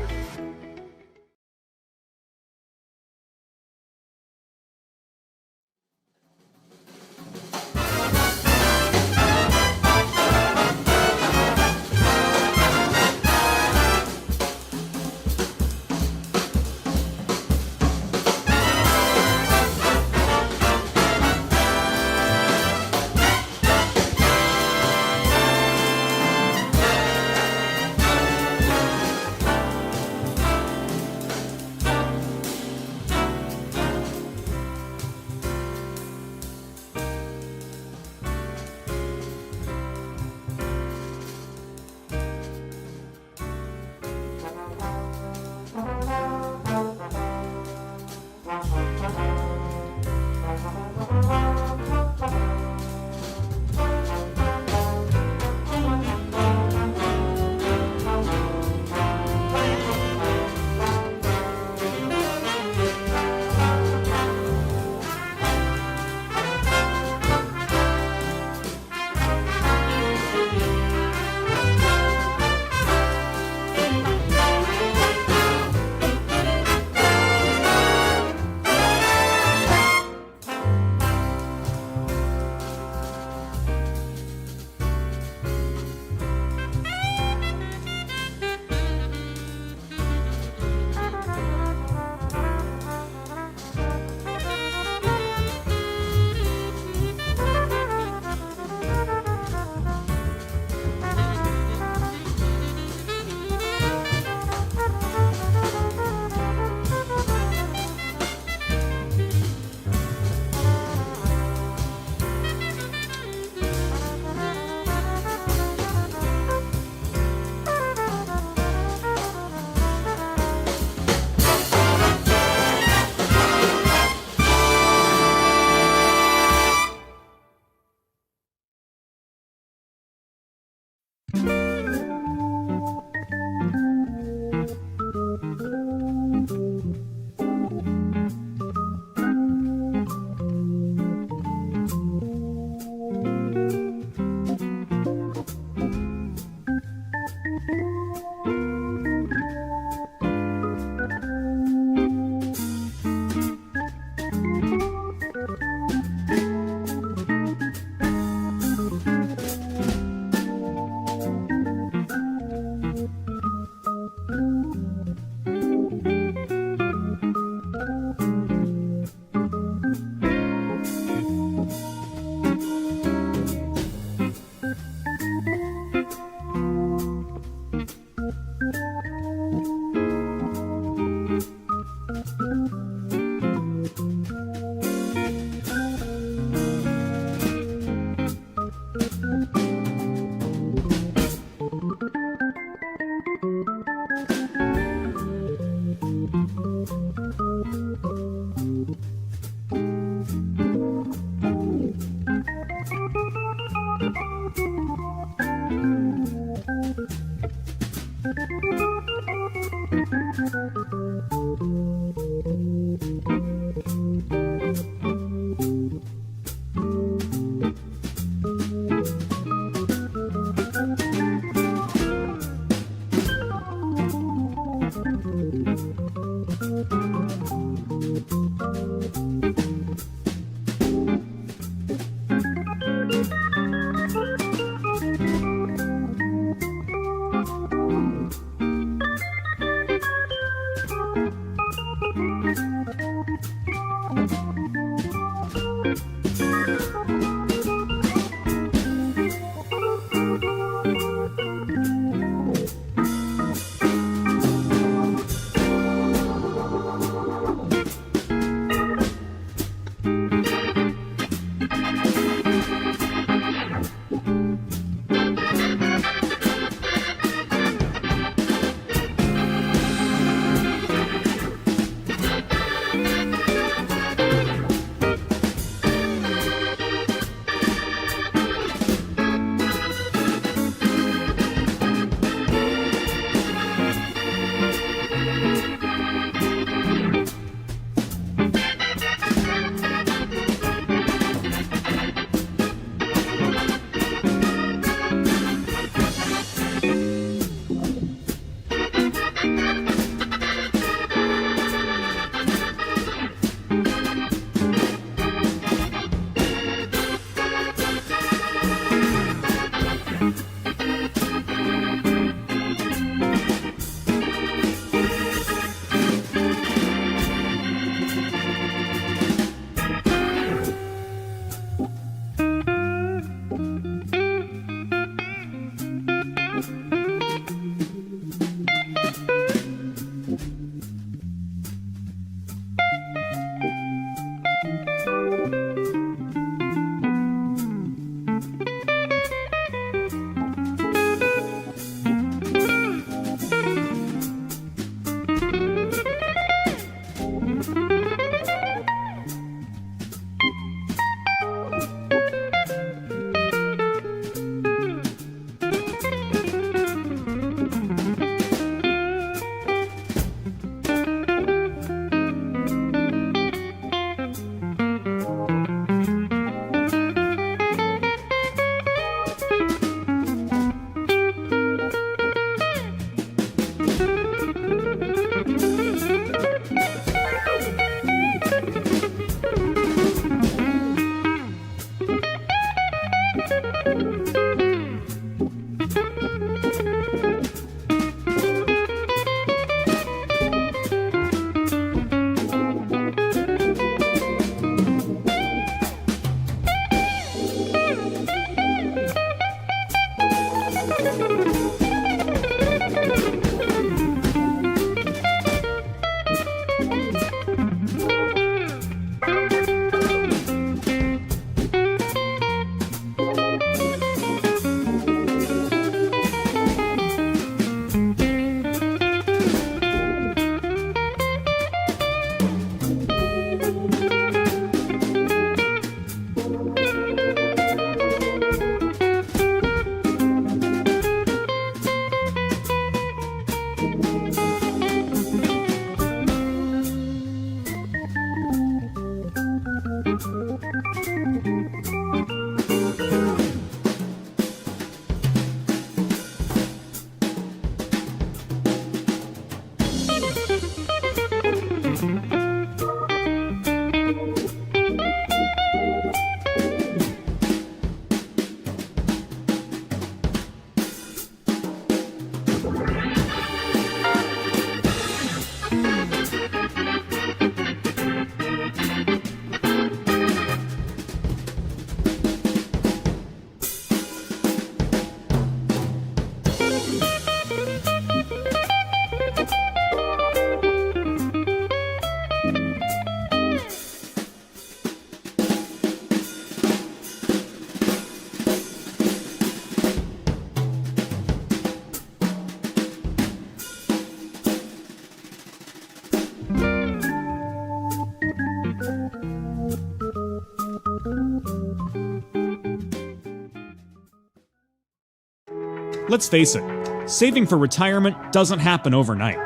Speaker 5: Let's face it, saving for retirement doesn't happen overnight.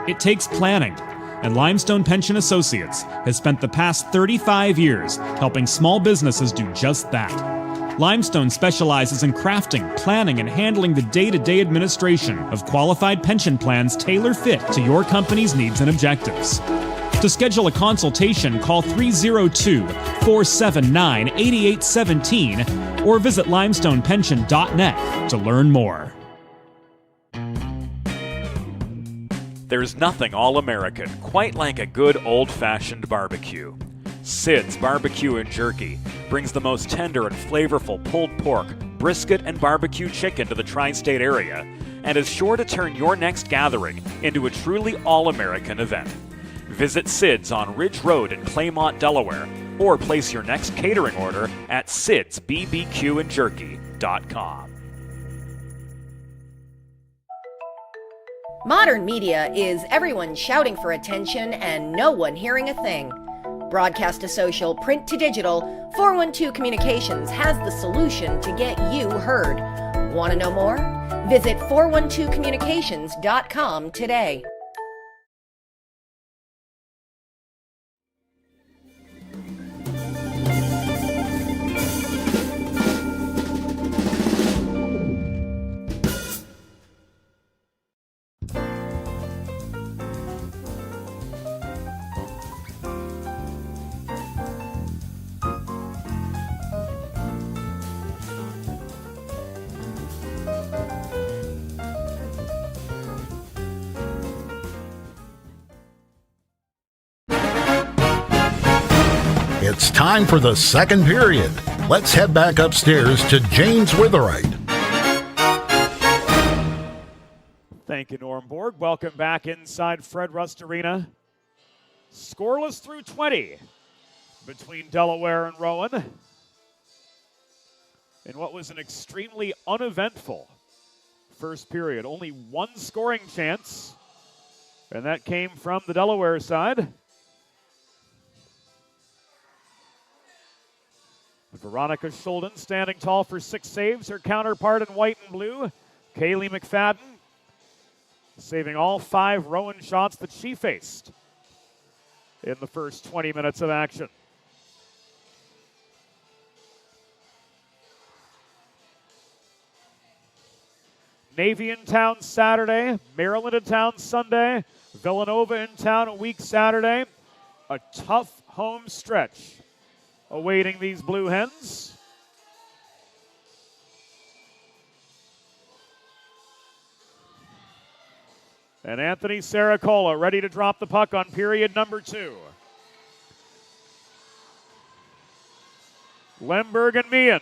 Speaker 5: It takes planning, and Limestone Pension Associates has spent the past 35 years helping small businesses do just that. Limestone specializes in crafting, planning, and handling the day-to-day administration of qualified pension plans tailor-fit to your company's needs and objectives. To schedule a consultation, call 302-479-8817 or visit limestonepension.net to learn more.
Speaker 4: There's nothing all-American quite like a good old-fashioned barbecue. Sid's Barbecue and Jerky brings the most tender and flavorful pulled pork, brisket, and barbecue chicken to the tri-state area and is sure to turn your next gathering into a truly all-American event. Visit Sid's on Ridge Road in Claymont, Delaware, or place your next catering order at sidsbbqandjerky.com.
Speaker 3: Modern media is everyone shouting for attention and no one hearing a thing. Broadcast to social, print to digital, 412 Communications has the solution to get you heard. Want to know more? Visit 412communications.com today.
Speaker 6: It's time for the second period. Let's head back upstairs to James Witherite.
Speaker 2: Thank you, Norm Borg. Welcome back inside Fred Rust Arena. Scoreless through 20 between Delaware and Rowan in what was an extremely uneventful first period. Only one scoring chance, and that came from the Delaware side. Veronica Schulden standing tall for 6 saves. Her counterpart in white and blue, Kaylee McFadden, saving all 5 Rowan shots that she faced in the first 20 minutes of action. Navy in town Saturday, Maryland in town Sunday, Villanova in town a week Saturday. A tough home stretch awaiting these Blue Hens. And Anthony Saracola ready to drop the puck on period number 2. Lemberg and Meehan.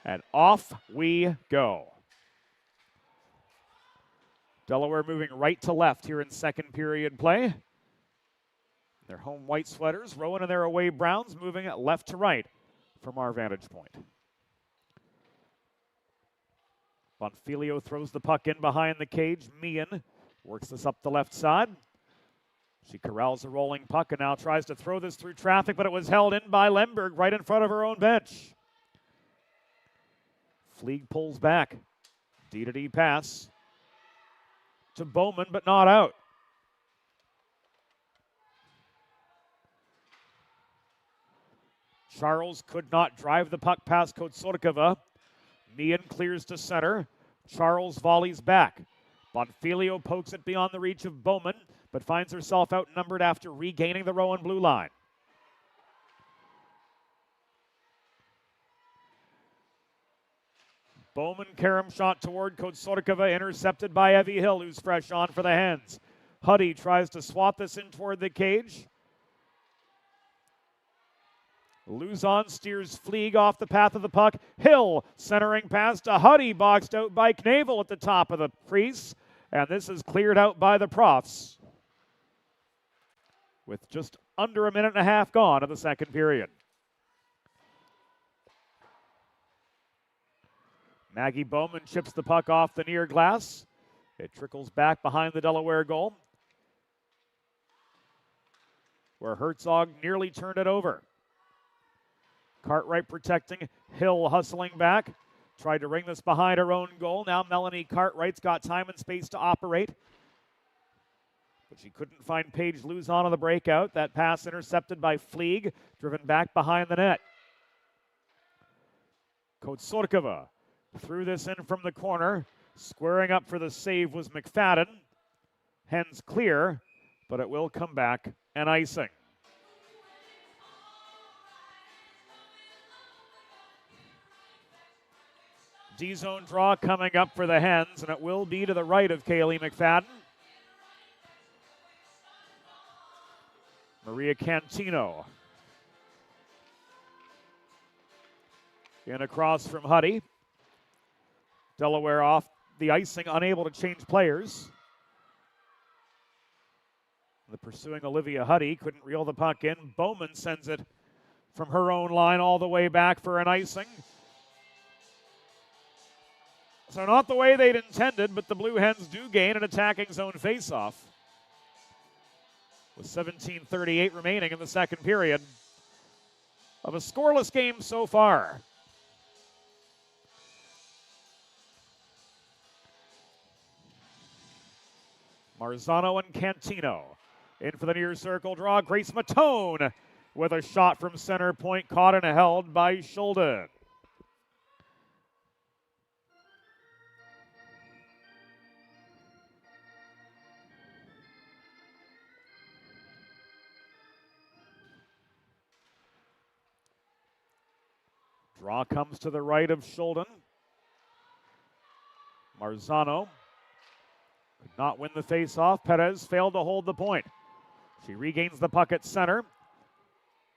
Speaker 2: And off we go. Delaware moving right to left here in second period play. Their home white sweaters, Rowan and their away browns moving left to right from our vantage point. Bonfilio throws the puck in behind the cage. Meehan works this up the left side. She corrals a rolling puck and now tries to throw this through traffic, but it was held in by Lemberg right in front of her own bench. Fleeg pulls back. D-to-D pass to Bowman, but not out. Charles could not drive the puck past Kotsorkova. Meehan clears to center. Charles volleys back. Bonfilio pokes it beyond the reach of Bowman, but finds herself outnumbered after regaining the Rowan blue line. Bowman carom shot toward Kotsorkova, intercepted by Evie Hill, who's fresh on for the Hens. Huddy tries to swat this in toward the cage. Luzon steers Fleeg off the path of the puck. Hill centering pass to Huddy, boxed out by Knavel at the top of the crease. And this is cleared out by the Profs with just under a minute and a half gone in the second period. Maggie Bowman chips the puck off the near glass. It trickles back behind the Delaware goal, where Herzog nearly turned it over. Cartwright protecting, Hill hustling back. Tried to ring this behind her own goal. Now Melanie Cartwright's got time and space to operate. But she couldn't find Paige Luzon on the breakout. That pass intercepted by Fleeg, driven back behind the net. Kotsorkova threw this in from the corner. Squaring up for the save was McFadden. Hens clear, but it will come back and icing. D-zone draw coming up for the Hens, and it will be to the right of Kaylee McFadden. Maria Cantino. In across from Huddy. Delaware off the icing, unable to change players. The pursuing Olivia Huddy couldn't reel the puck in. Bowman sends it from her own line all the way back for an icing. So not the way they'd intended, but the Blue Hens do gain an attacking zone faceoff. With 17:38 remaining in the second period of a scoreless game so far. Marzano and Cantino in for the near circle draw. Grace Matone with a shot from center point, caught and held by Schulden. Draw comes to the right of Schulden. Marzano could not win the faceoff. Perez failed to hold the point. She regains the puck at center.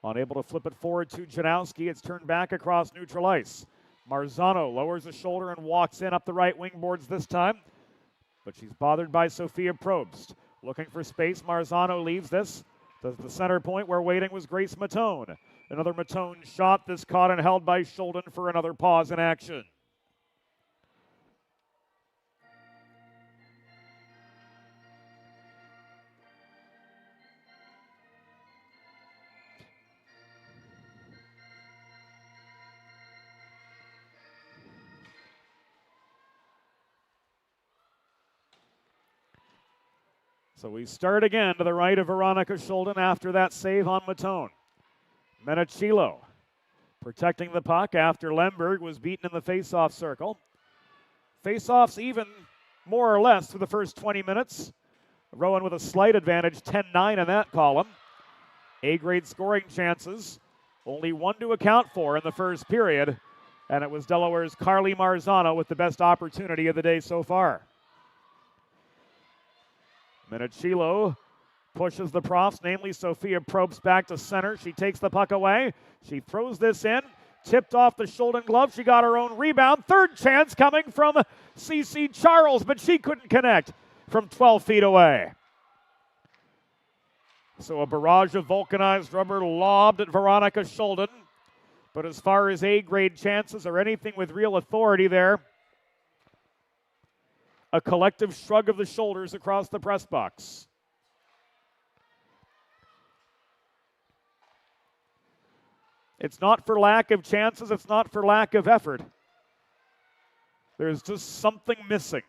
Speaker 2: Unable to flip it forward to Janowski. It's turned back across neutral ice. Marzano lowers the shoulder and walks in up the right wing boards this time. But she's bothered by Sophia Probst. Looking for space. Marzano leaves this. To the center point where waiting was Grace Matone. Another Matone shot. This caught and held by Schulden for another pause in action. So we start again to the right of Veronica Schulden after that save on Matone. Menachilo protecting the puck after Lemberg was beaten in the faceoff circle. Faceoffs even more or less for the first 20 minutes. Rowan with a slight advantage, 10-9 in that column. A-grade scoring chances, only one to account for in the first period, and it was Delaware's Carly Marzano with the best opportunity of the day so far. Menachilo pushes the profs, namely Sophia Probst, back to center. She takes the puck away. She throws this in. Tipped off the Schulden glove. She got her own rebound. Third chance coming from CC Charles, but she couldn't connect from 12 feet away. So a barrage of vulcanized rubber lobbed at Veronica Schulden. But as far as A-grade chances or anything with real authority there, a collective shrug of the shoulders across the press box. It's not for lack of chances. It's not for lack of effort. There's just something missing.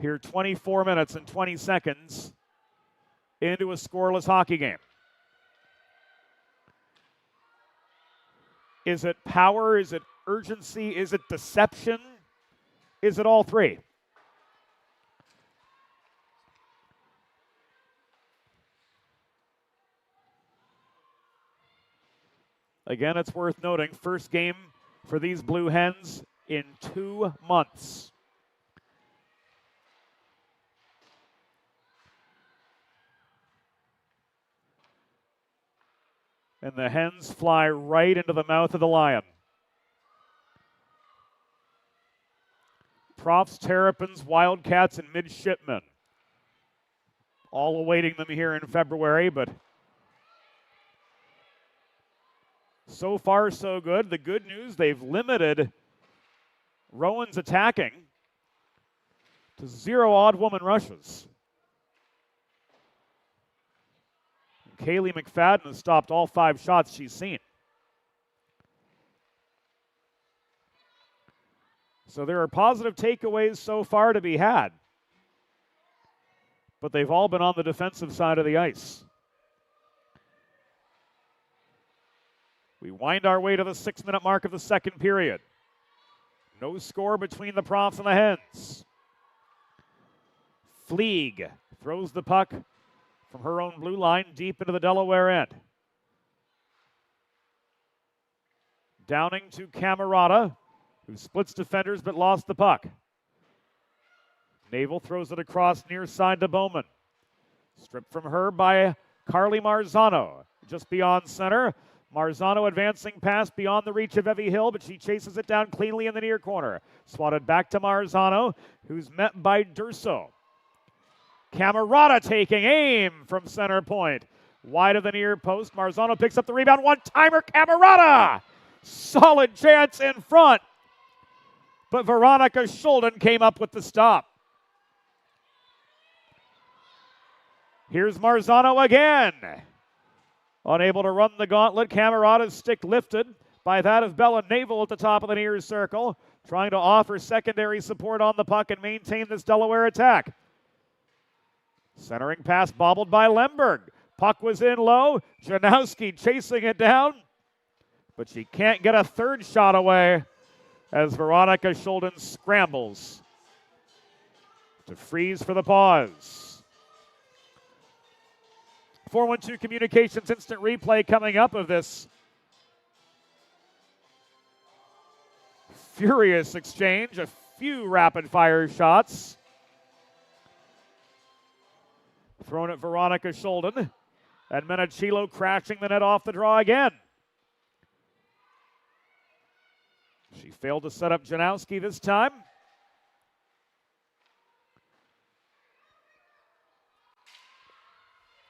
Speaker 2: Here, 24 minutes and 20 seconds into a scoreless hockey game. Is it power? Is it urgency? Is it deception? Is it all three? Again, it's worth noting, first game for these Blue Hens in 2 months. And the Hens fly right into the mouth of the Lion. Profs, Terrapins, Wildcats, and Midshipmen. All awaiting them here in February, but so far so good. The good news, they've limited Rowan's attacking to 0 odd woman rushes. Kaylee McFadden has stopped all 5 shots she's seen. So there are positive takeaways so far to be had, but they've all been on the defensive side of the ice. We wind our way to the 6-minute mark of the second period. No score between the Profs and the Hens. Fleeg throws the puck from her own blue line deep into the Delaware end. Downing to Camerata, who splits defenders but lost the puck. Naval throws it across near side to Bowman. Stripped from her by Carly Marzano. Just beyond center. Marzano advancing past beyond the reach of Evie Hill, but she chases it down cleanly in the near corner. Swatted back to Marzano, who's met by Durso. Camerata taking aim from center point. Wide of the near post. Marzano picks up the rebound. One-timer, Camerata! Solid chance in front. But Veronica Schulden came up with the stop. Here's Marzano again. Unable to run the gauntlet. Camerata's stick lifted by that of Bella Naval at the top of the near circle, trying to offer secondary support on the puck and maintain this Delaware attack. Centering pass bobbled by Lemberg. Puck was in low. Janowski chasing it down, but she can't get a third shot away as Veronica Schulden scrambles to freeze for the pause. 412 Communications instant replay coming up of this furious exchange. A few rapid-fire shots thrown at Veronica Schulden, and Menachilo crashing the net off the draw again. She failed to set up Janowski this time.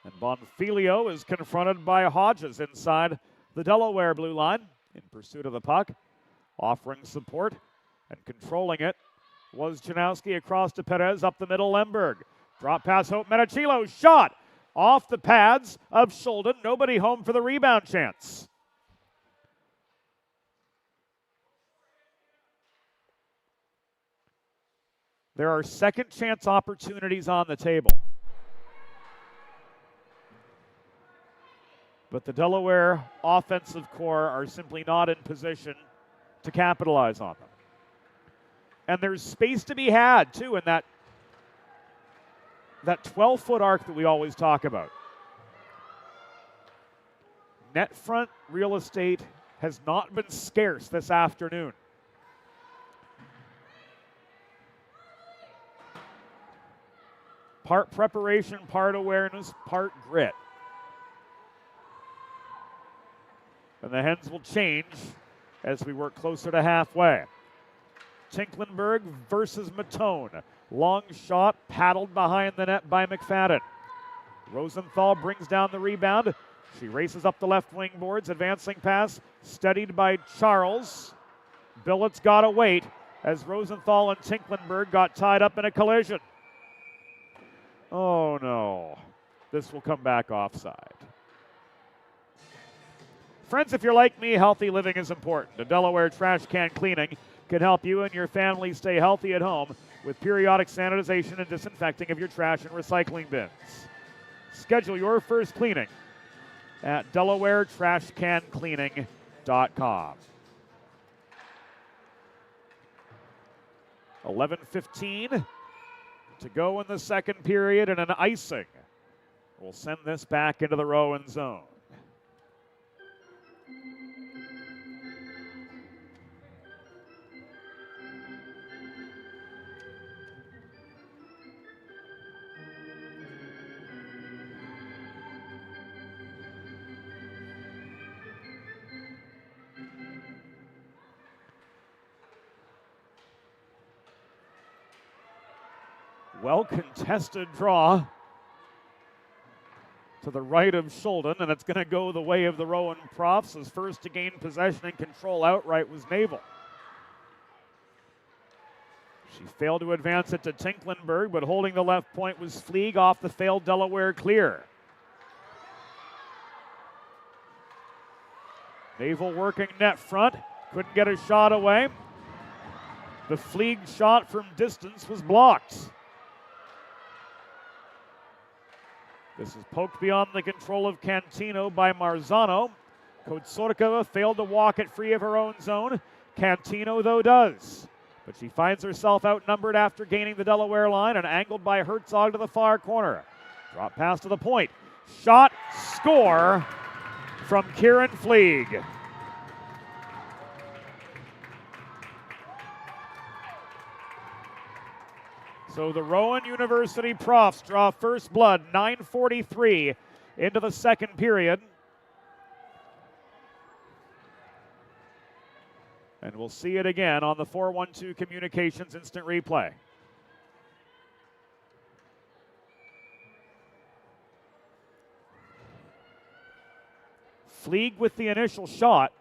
Speaker 2: And Bonfilio is confronted by Hodges inside the Delaware blue line in pursuit of the puck. Offering support and controlling it was Janowski across to Perez up the middle. Lemberg. Drop pass, Hope Menachilo. Shot off the pads of Schulden. Nobody home for the rebound chance. There are second chance opportunities on the table. But the Delaware offensive core are simply not in position to capitalize on them. And there's space to be had, too, in that 12-foot arc that we always talk about. Net front real estate has not been scarce this afternoon. Part preparation, part awareness, part grit. And the Hens will change as we work closer to halfway. Tinklenberg versus Matone. Long shot paddled behind the net by McFadden. Rosenthal brings down the rebound. She races up the left wing boards. Advancing pass studied by Charles. Billett's got to wait as Rosenthal and Tinklenberg got tied up in a collision. Oh no. This will come back offside. Friends, if you're like me, healthy living is important. A Delaware Trash Can Cleaning can help you and your family stay healthy at home with periodic sanitization and disinfecting of your trash and recycling bins. Schedule your first cleaning at DelawareTrashCanCleaning.com. 11:15 to go in the second period, and an icing will send this back into the Rowan zone. Well contested draw to the right of Schulden, and it's going to go the way of the Rowan Profs, as first to gain possession and control outright was Naval. She failed to advance it to Tinklenberg, but holding the left point was Fleeg off the failed Delaware clear. Naval working net front. Couldn't get a shot away. The Fleeg shot from distance was blocked. This is poked beyond the control of Cantino by Marzano. Kotsorkova failed to walk it free of her own zone. Cantino, though, does. But she finds herself outnumbered after gaining the Delaware line and angled by Herzog to the far corner. Drop pass to the point. Shot, score from Kieran Fleeg. So the Rowan University Profs draw first blood, 9:43 into the second period. And we'll see it again on the 412 Communications instant replay. Fleeg with the initial shot.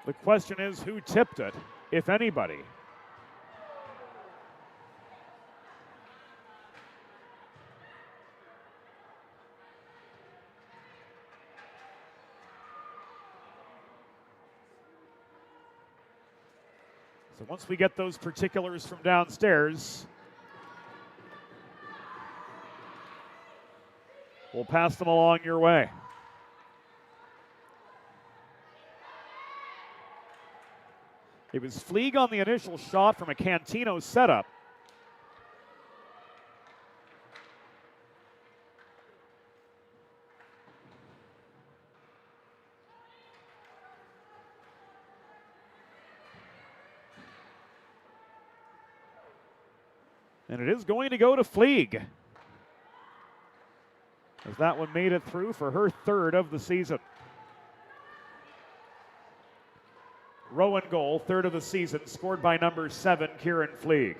Speaker 2: The question is, who tipped it, if anybody? So once we get those particulars from downstairs, we'll pass them along your way. It was Fleeg on the initial shot from a Cantino setup. And it is going to go to Fleeg, as that one made it through for her third of the season. Rowan goal, third of the season, scored by number 7, Kieran Fleeg.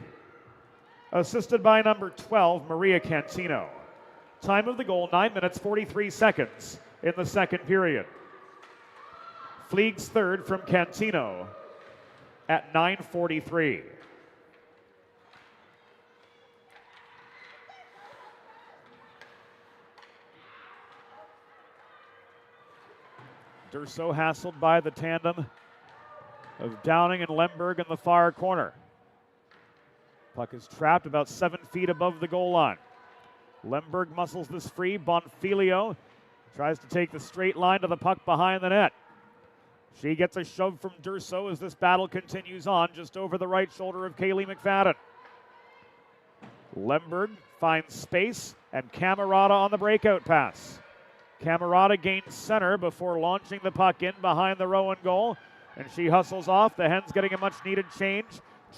Speaker 2: Assisted by number 12, Maria Cantino. Time of the goal, 9 minutes, 43 seconds in the second period. Fleeg's third from Cantino at 9:43. Durso hassled by the tandem of Downing and Lemberg in the far corner. Puck is trapped about 7 feet above the goal line. Lemberg muscles this free. Bonfilio tries to take the straight line to the puck behind the net. She gets a shove from Durso as this battle continues on just over the right shoulder of Kaylee McFadden. Lemberg finds space and Camerata on the breakout pass. Camerata gains center before launching the puck in behind the Rowan goal, and she hustles off. The Hens getting a much-needed change,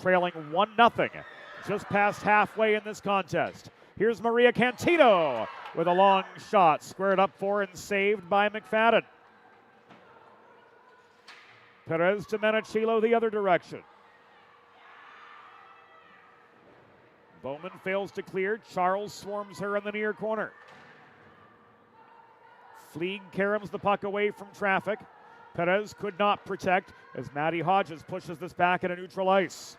Speaker 2: trailing 1-0, just past halfway in this contest. Here's Maria Cantino with a long shot, squared up for and saved by McFadden. Perez to Menachilo the other direction. Bowman fails to clear. Charles swarms her in the near corner. Fleeg caroms the puck away from traffic. Perez could not protect as Maddie Hodges pushes this back into neutral ice.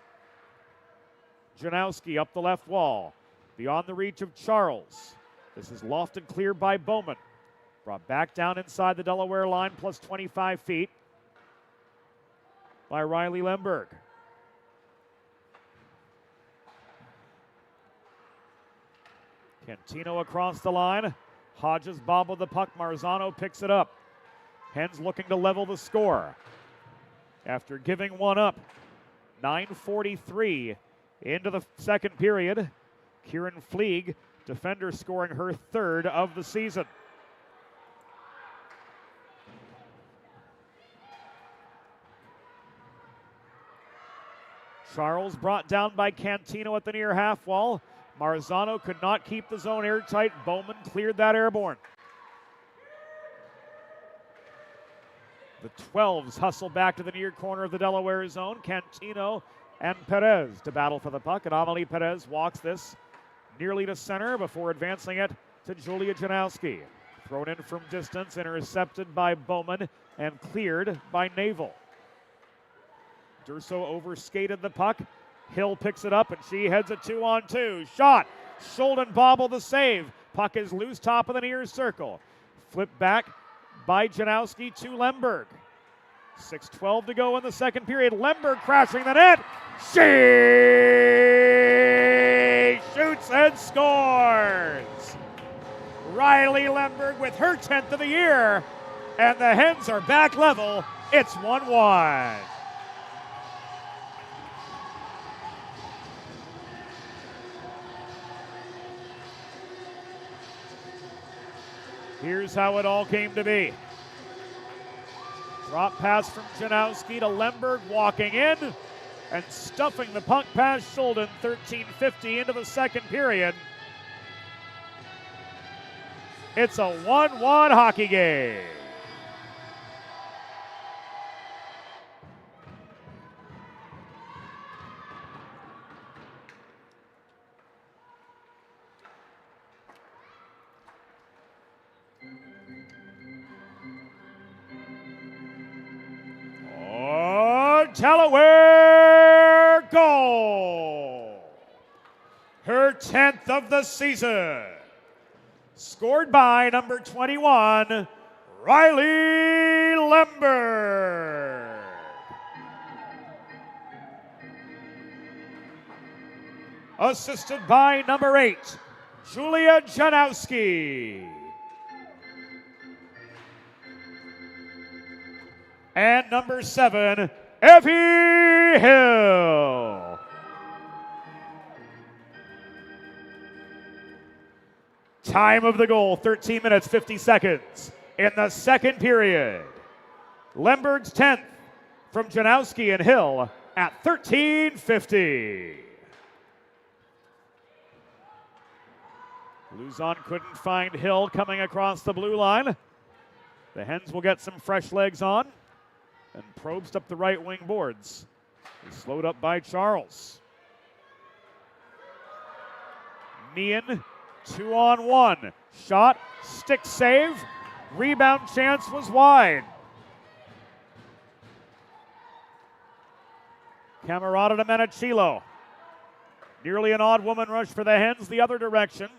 Speaker 2: Janowski up the left wall, beyond the reach of Charles. This is lofted clear by Bowman. Brought back down inside the Delaware line, plus 25 feet by Riley Lemberg. Cantino across the line. Hodges bobbled the puck. Marzano picks it up. Hens looking to level the score after giving one up. 9:43 into the second period. Kieran Fleeg, defender, scoring her third of the season. Charles brought down by Cantino at the near half wall. Marzano could not keep the zone airtight. Bowman cleared that airborne. The 12s hustle back to the near corner of the Delaware zone. Cantino and Perez to battle for the puck. And Amelie Perez walks this nearly to center before advancing it to Julia Janowski. Thrown in from distance, intercepted by Bowman and cleared by Naval. Durso overskated the puck. Hill picks it up, and she heads a 2-on-2. Shot. Schulden bobbled the save. Puck is loose, top of the near circle. Flip back by Janowski to Lemberg. 6:12 to go in the second period. Lemberg crashing the net. She shoots and scores. Riley Lemberg with her 10th of the year. And the Hens are back level. It's 1-1. Here's how it all came to be. Drop pass from Janowski to Lemberg, walking in and stuffing the puck past Schulden. 13:50 into the second period. It's a 1-1 hockey game. Delaware goal. Her 10th of the season. Scored by number 21, Riley Lemberg. Assisted by number 8, Julia Janowski. And number 7, Effie Hill. Time of the goal, 13 minutes, 50 seconds in the second period. Lemberg's 10th from Janowski and Hill at 13:50. Luzon couldn't find Hill coming across the blue line. The Hens will get some fresh legs on. And Probst up the right wing boards. He's slowed up by Charles. Meehan, 2-on-1. Shot, stick save. Rebound chance was wide. Camerata to Menachilo. Nearly an odd woman rush for the Hens the other direction.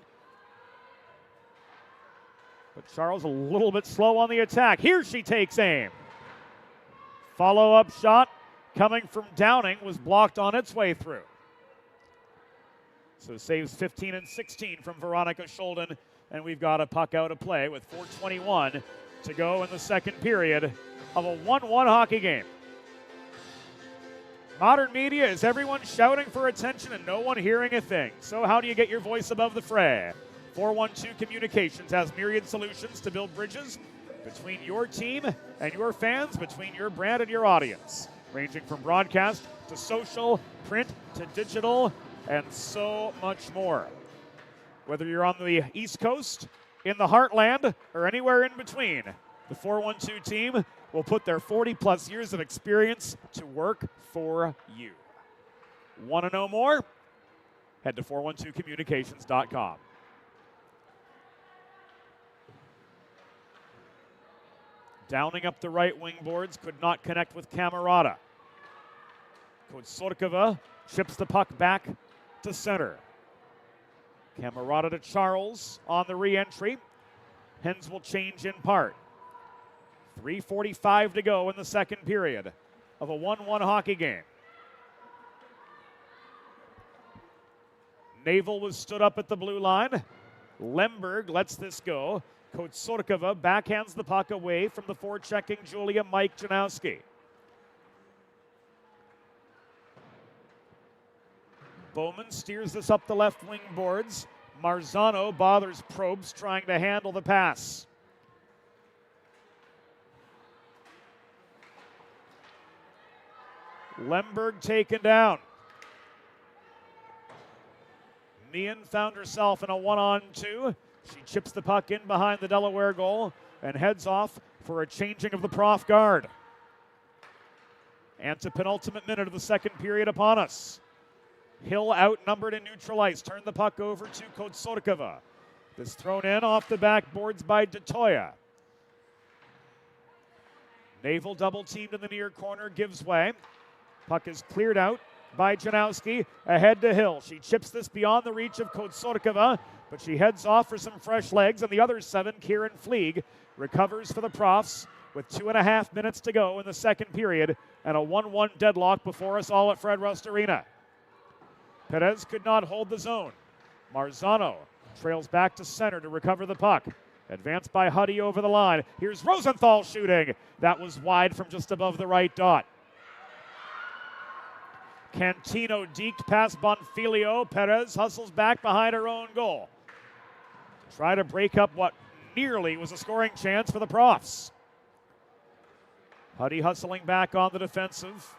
Speaker 2: But Charles a little bit slow on the attack. Here she takes aim. Follow-up shot coming from Downing was blocked on its way through. So saves 15 and 16 from Veronica Schulden, and we've got a puck out of play with 4:21 to go in the second period of a 1-1 hockey game. Modern media is everyone shouting for attention and no one hearing a thing. So how do you get your voice above the fray? 412 Communications has myriad solutions to build bridges between your team and your fans, between your brand and your audience, ranging from broadcast to social, print to digital, and so much more. Whether you're on the East Coast, in the Heartland, or anywhere in between, the 412 team will put their 40-plus years of experience to work for you. Want to know more? Head to 412communications.com. Downing up the right wing boards, could not connect with Camerata. Kotsorkova chips the puck back to center. Camerata to Charles on the re-entry. Hens will change in part. 3:45 to go in the second period of a 1-1 hockey game. Naval was stood up at the blue line. Lemberg lets this go. Kotsorkova backhands the puck away from the forechecking Julia Mike Janowski. Bowman steers this up the left wing boards. Marzano bothers Probst trying to handle the pass. Lemberg taken down. Meehan found herself in a 1-on-2. She chips the puck in behind the Delaware goal and heads off for a changing of the prof guard. Antepenultimate minute of the second period upon us. Hill outnumbered and neutral ice. Turned the puck over to Kotsorkova. This thrown in off the backboards by DeToya. Naval double teamed in the near corner, gives way. Puck is cleared out by Janowski, ahead to Hill. She chips this beyond the reach of Kotsarkova, but she heads off for some fresh legs, and the other 7, Kieran Fleeg, recovers for the Profs with 2.5 minutes to go in the second period, and a 1-1 deadlock before us all at Fred Rust Arena. Perez could not hold the zone. Marzano trails back to center to recover the puck. Advanced by Huddy over the line. Here's Rosenthal shooting. That was wide from just above the right dot. Cantino deked past Bonfilio. Perez hustles back behind her own goal. Try to break up what nearly was a scoring chance for the Profs. Huddy hustling back on the defensive.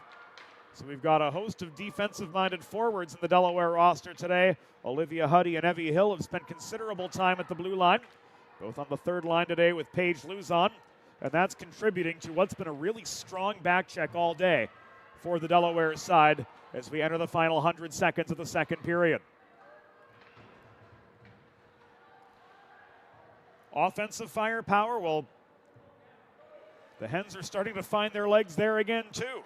Speaker 2: So we've got a host of defensive-minded forwards in the Delaware roster today. Olivia Huddy and Evie Hill have spent considerable time at the blue line, both on the third line today with Paige Luzon, and that's contributing to what's been a really strong back check all day for the Delaware side as we enter the final 100 seconds of the second period. Offensive firepower, well, the Hens are starting to find their legs there again, too.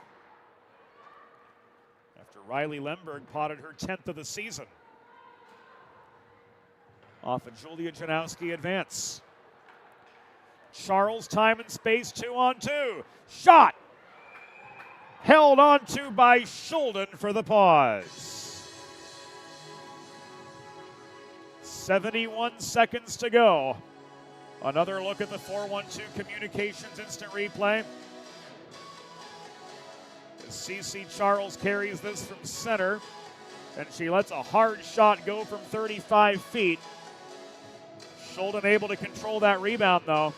Speaker 2: After Riley Lemberg potted her 10th of the season. Off a Julia Janowski advance. Charles, time and space, 2-on-2. Shot! Held on to by Schulden for the pause. 71 seconds to go. Another look at the 4-1-2 Communications instant replay. CeCe Charles carries this from center, and she lets a hard shot go from 35 feet. Schulden able to control that rebound, though.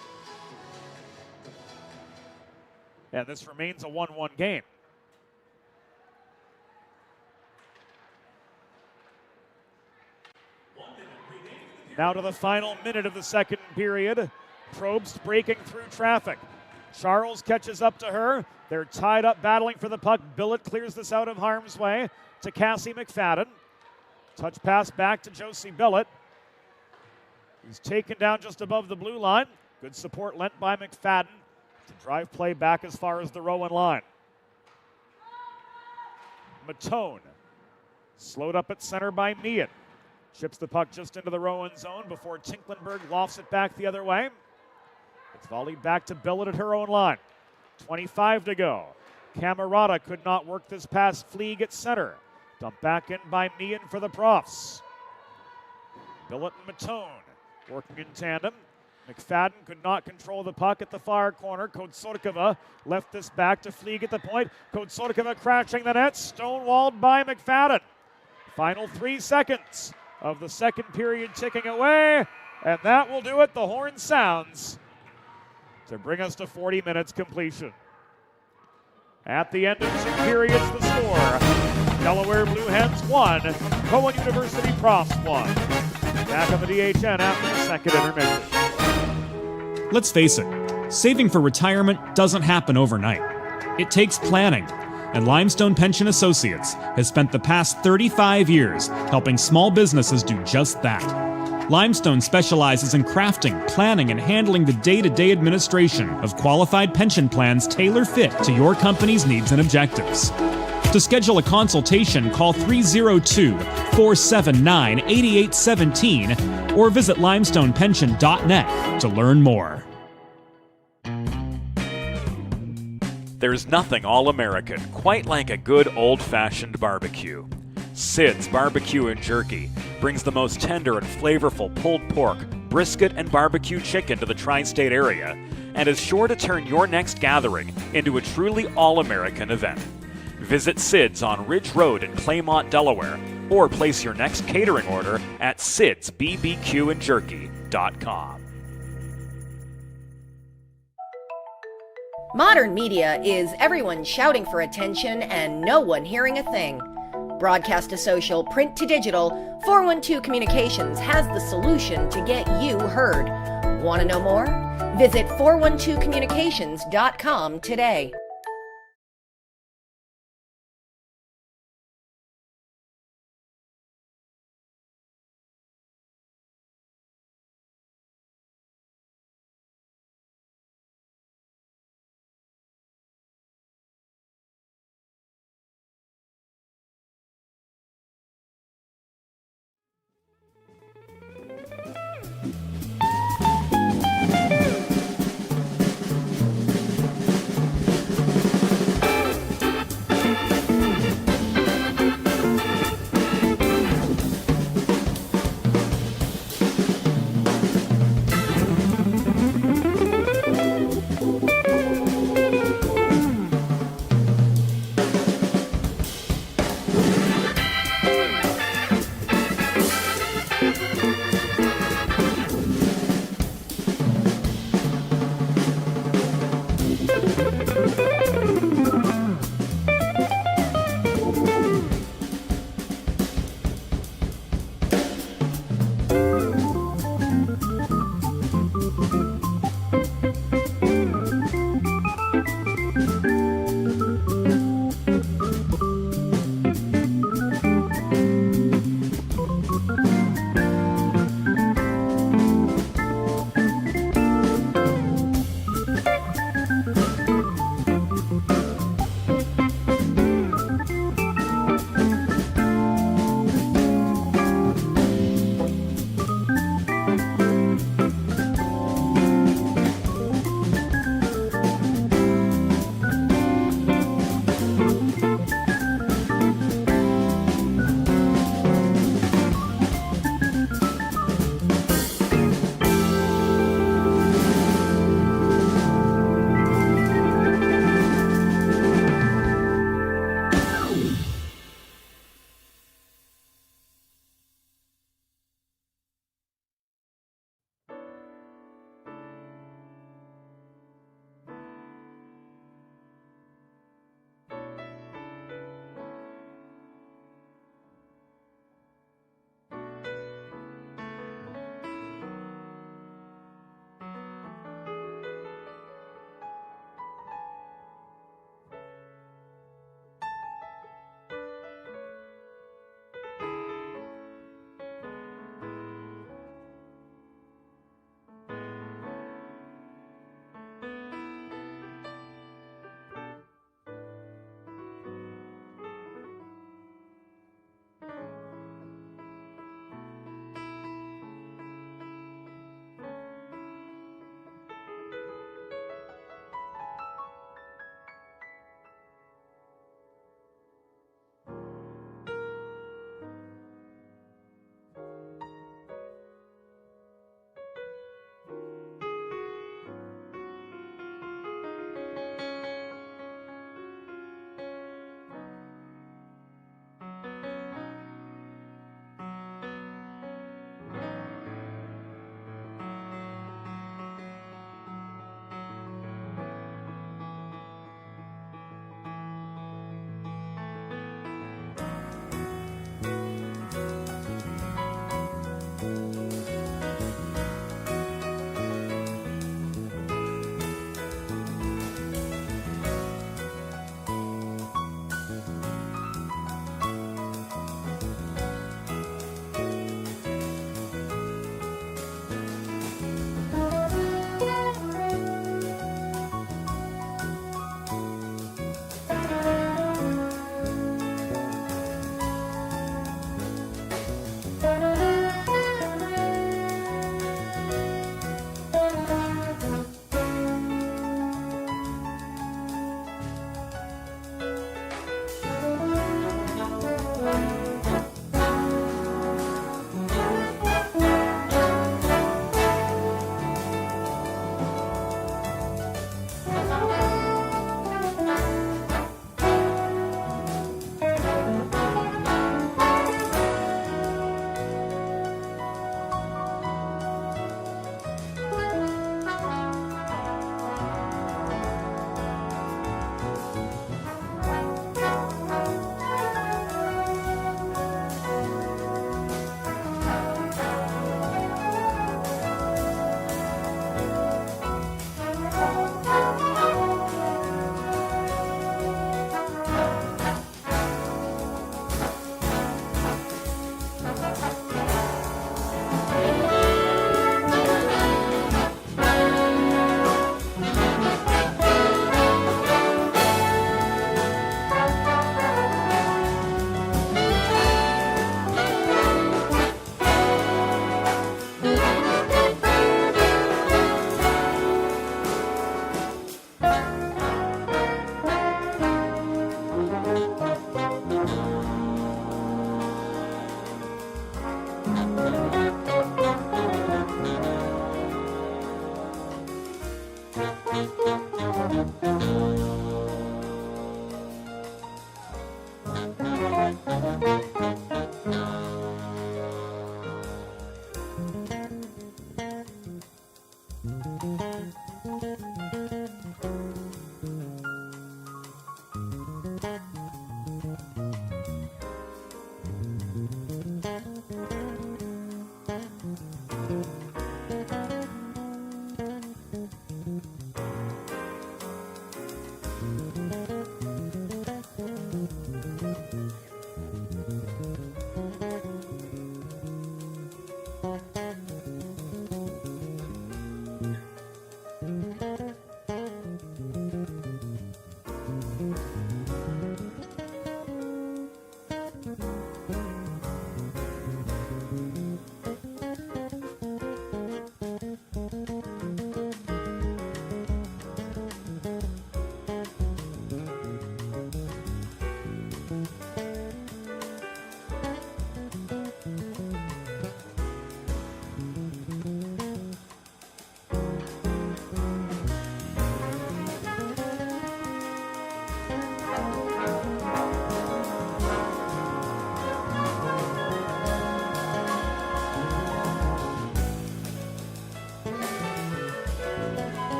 Speaker 2: And this remains a 1-1 game. Now to the final minute of the second period. Probst breaking through traffic. Charles catches up to her. They're tied up battling for the puck. Billett clears this out of harm's way to Cassie McFadden. Touch pass back to Josie Billett. He's taken down just above the blue line. Good support lent by McFadden to drive play back as far as the Rowan line. Matone slowed up at center by Meehan. Chips the puck just into the Rowan zone before Tinklenberg lofts it back the other way. It's volleyed back to Billett at her own line. 25 to go. Camerata could not work this past Fleeg at center. Dumped back in by Meehan for the Profs. Billett and Matone working in tandem. McFadden could not control the puck at the far corner. Kotsarkova left this back to Fleeg at the point. Kotsarkova crashing the net, stonewalled by McFadden. Final 3 seconds of the second period ticking away, and that will do it. The horn sounds to bring us to 40 minutes completion. At the end of 2 periods, the score: Delaware Blue Hens 1, Rowan University Profs 1. Back on the DHN after the second intermission.
Speaker 5: Let's face it, saving for retirement doesn't happen overnight. It takes planning, and Limestone Pension Associates has spent the past 35 years helping small businesses do just that. Limestone specializes in crafting, planning, and handling the day-to-day administration of qualified pension plans tailor-fit to your company's needs and objectives. To schedule a consultation, call 302-479-8817 or visit limestonepension.net to learn more.
Speaker 4: There's nothing all-American quite like a good old-fashioned barbecue. Sid's Barbecue and Jerky brings the most tender and flavorful pulled pork, brisket, and barbecue chicken to the tri-state area and is sure to turn your next gathering into a truly all-American event. Visit Sid's on Ridge Road in Claymont, Delaware, or place your next catering order at sidsbbqandjerky.com.
Speaker 3: Modern media is everyone shouting for attention and no one hearing a thing. Broadcast to social, print to digital, 412 Communications has the solution to get you heard. Want to know more? Visit 412communications.com today.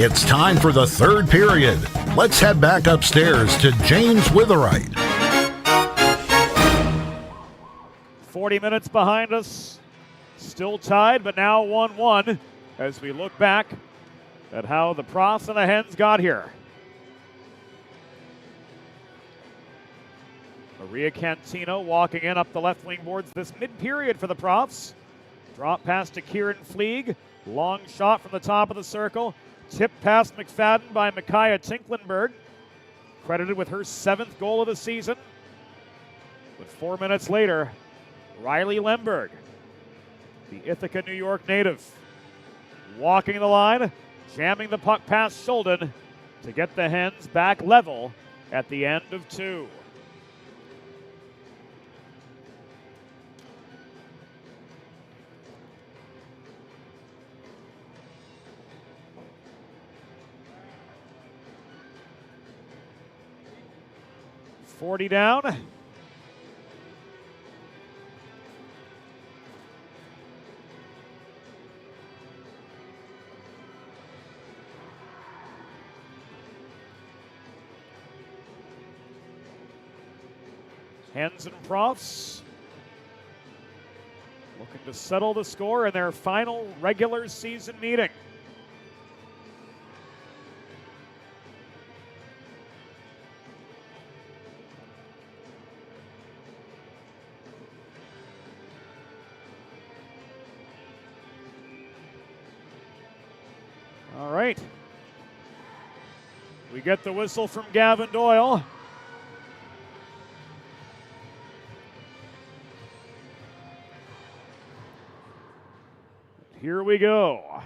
Speaker 6: It's time for the third period. Let's head back upstairs to James Witherite.
Speaker 2: 40 minutes behind us. Still tied, but now 1-1 as we look back at how the Pross and the Hens got here. Maria Cantino walking in up the left wing boards this mid-period for the Profs. Drop pass to Kieran Fleeg. Long shot from the top of the circle. Tip past McFadden by Micaiah Tinklenberg. Credited with her 7th goal of the season. But 4 minutes later, Riley Lemberg, the Ithaca, New York native, walking the line, jamming the puck past Shulden to get the Hens back level at the end of 2. .40 down. Hens and Profs looking to settle the score in their final regular season meeting. All right. We get the whistle from Gavin Doyle. Here we go.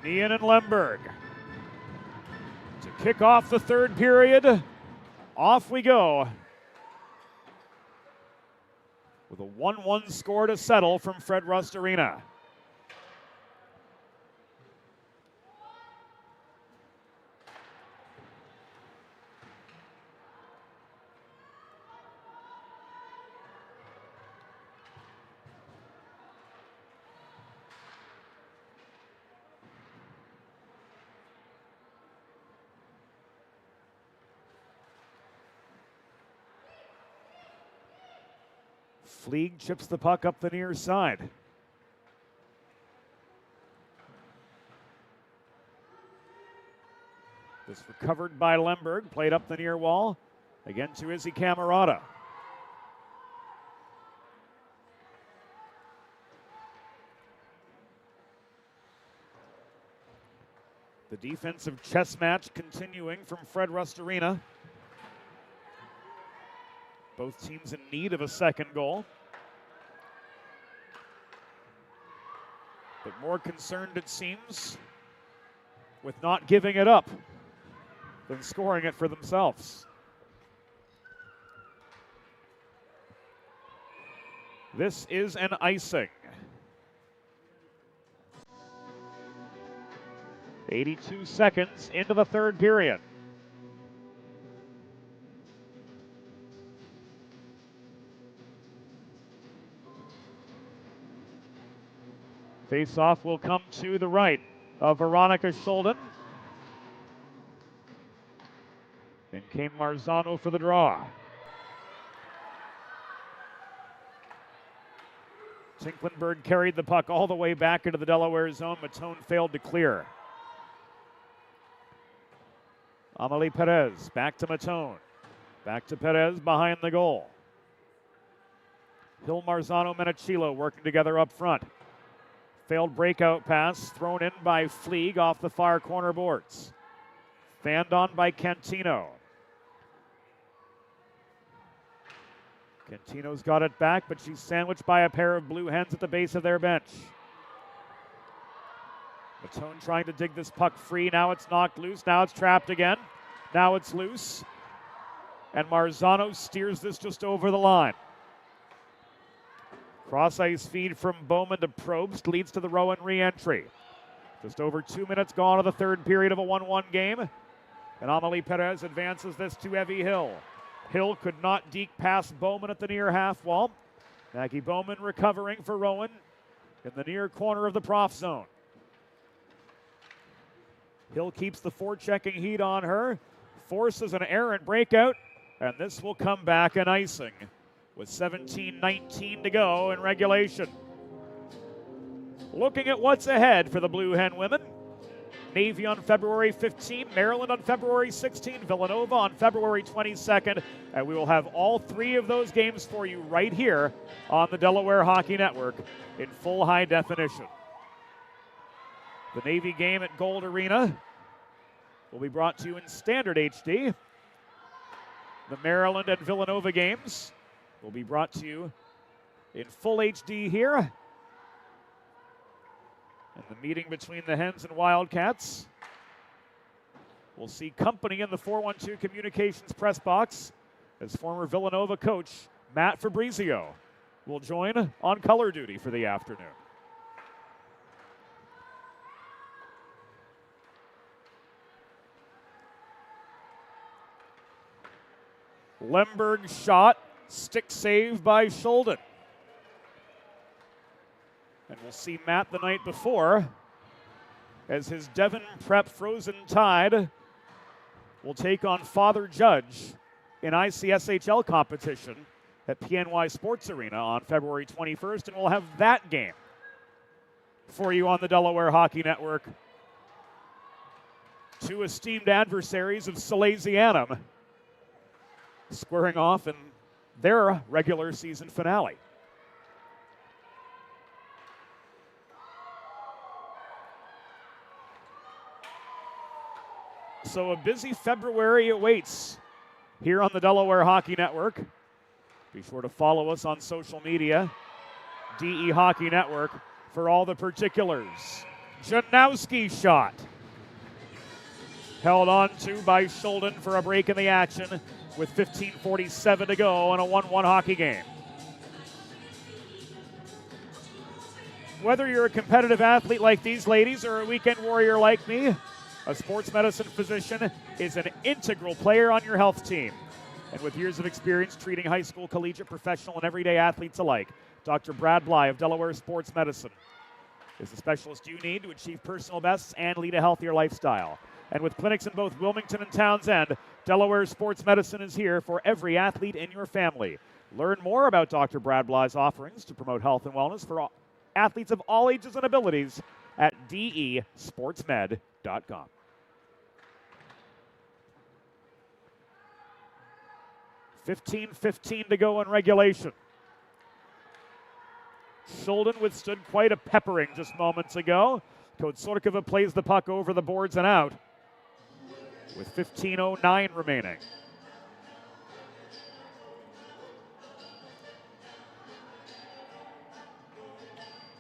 Speaker 2: Meehan and Lemberg to kick off the 3rd period. Off we go with a 1-1 score to settle from Fred Rust Arena. Fleeg chips the puck up the near side. This recovered by Lemberg, played up the near wall. Again to Izzy Camerata. The defensive chess match continuing from Fred Rust Arena. Both teams in need of a second goal. But more concerned, it seems, with not giving it up than scoring it for themselves. This is an icing. 82 seconds into the 3rd period. Face-off will come to the right of Veronica Shulden. In came Marzano for the draw. Tinklenberg carried the puck all the way back into the Delaware zone. Matone failed to clear. Amelie Perez back to Matone. Back to Perez behind the goal. Hill, Marzano, Menachilo working together up front. Failed breakout pass thrown in by Fleeg off the far corner boards. Fanned on by Cantino. Cantino's got it back, but she's sandwiched by a pair of Blue Hens at the base of their bench. Matone trying to dig this puck free. Now it's knocked loose. Now it's trapped again. Now it's loose. And Marzano steers this just over the line. Cross-ice feed from Bowman to Probst leads to the Rowan re-entry. Just over 2 minutes gone of the 3rd period of a 1-1 game. And Amelie Perez advances this to Evie Hill. Hill could not deke past Bowman at the near half wall. Maggie Bowman recovering for Rowan in the near corner of the prof zone. Hill keeps the forechecking heat on her, forces an errant breakout, and this will come back an icing with 17:19 to go in regulation. Looking at what's ahead for the Blue Hen women. Navy on February 15, Maryland on February 16, Villanova on February 22nd, and we will have all three of those games for you right here on the Delaware Hockey Network in full high definition. The Navy game at Gold Arena will be brought to you in standard HD. The Maryland and Villanova games will be brought to you in full HD here. And the meeting between the Hens and Wildcats. We'll see company in the 412 Communications press box as former Villanova coach Matt Fabrizio will join on color duty for the afternoon. Lemberg shot, stick save by Scholden. And we'll see Matt the night before as his Devon Prep Frozen Tide will take on Father Judge in ICSHL competition at PNY Sports Arena on February 21st, and we'll have that game for you on the Delaware Hockey Network. Two esteemed adversaries of Salesianum squaring off in their regular season finale. So a busy February awaits here on the Delaware Hockey Network. Be sure to follow us on social media, DE Hockey Network, for all the particulars. Janowski shot. Held on to by Scholden for a break in the action with 15:47 to go in a 1-1 hockey game. Whether you're a competitive athlete like these ladies or a weekend warrior like me, a sports medicine physician is an integral player on your health team. And with years of experience treating high school, collegiate, professional, and everyday athletes alike, Dr. Brad Bly of Delaware Sports Medicine is the specialist you need to achieve personal bests and lead a healthier lifestyle. And with clinics in both Wilmington and Townsend, Delaware Sports Medicine is here for every athlete in your family. Learn more about Dr. Brad Bly's offerings to promote health and wellness for athletes of all ages and abilities at desportsmed.com. $15:15 to go in regulation. Scholden withstood quite a peppering just moments ago. Kotsorkova plays the puck over the boards and out with 15:09 remaining.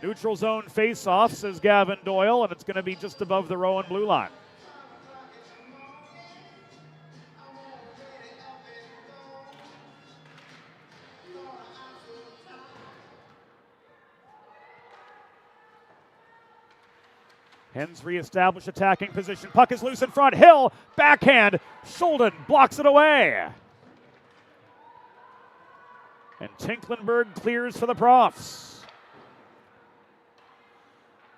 Speaker 2: Neutral zone face-off, says Gavin Doyle, and it's going to be just above the Rowan blue line. Hens reestablish attacking position. Puck is loose in front. Hill, backhand. Scholden blocks it away. And Tinklenberg clears for the Profs.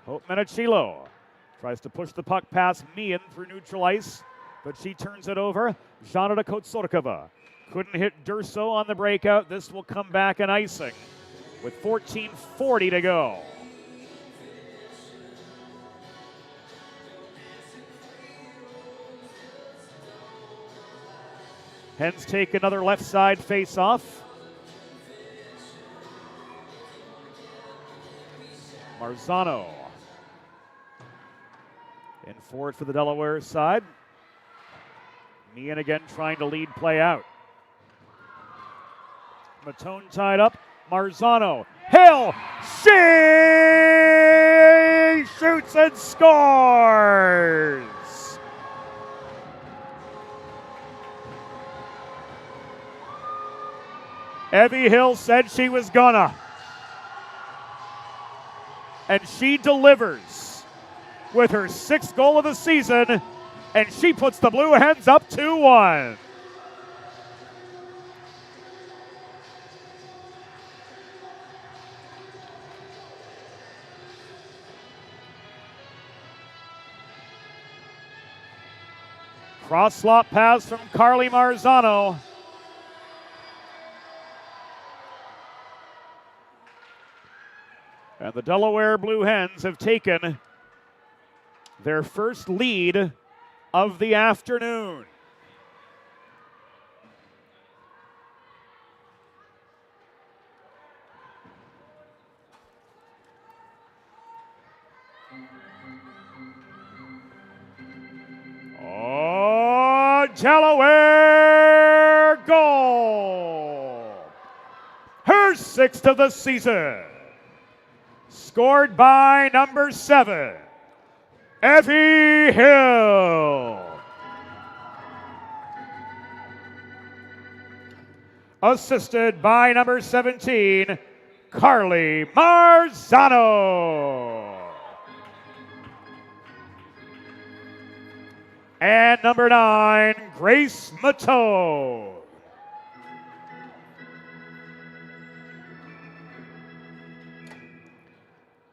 Speaker 2: Hope Menachilo tries to push the puck past Meehan through neutral ice, but she turns it over. Janata Kotsorkova couldn't hit Durso on the breakout. This will come back in icing with 14:40 to go. Hens take another left side face-off. Marzano in for it for the Delaware side. Meehan again trying to lead play out. Matone tied up. Marzano. Hill. She shoots and scores. Evie Hill said she was gonna. And she delivers with her 6th goal of the season, and she puts the Blue Hens up 2-1. Cross slot pass from Carly Marzano. And the Delaware Blue Hens have taken their first lead of the afternoon. Oh, Delaware goal! Her 6th of the season. Scored by number 7, Evie Hill. Assisted by number 17, Carly Marzano. And number 9, Grace Mateau.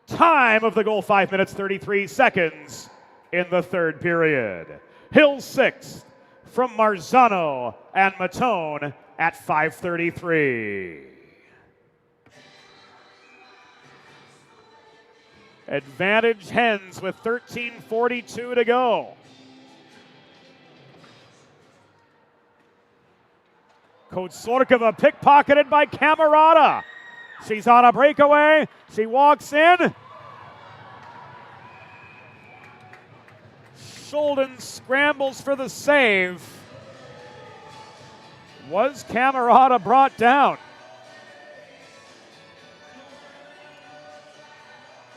Speaker 2: Time of the goal, 5 minutes, 33 seconds in the third period. Hill 6th from Marzano and Matone at 5:33. Advantage Hens with 13:42 to go. Kotsorkova pickpocketed by Camerata. She's on a breakaway. She walks in. Shulden scrambles for the save. Was Camerata brought down?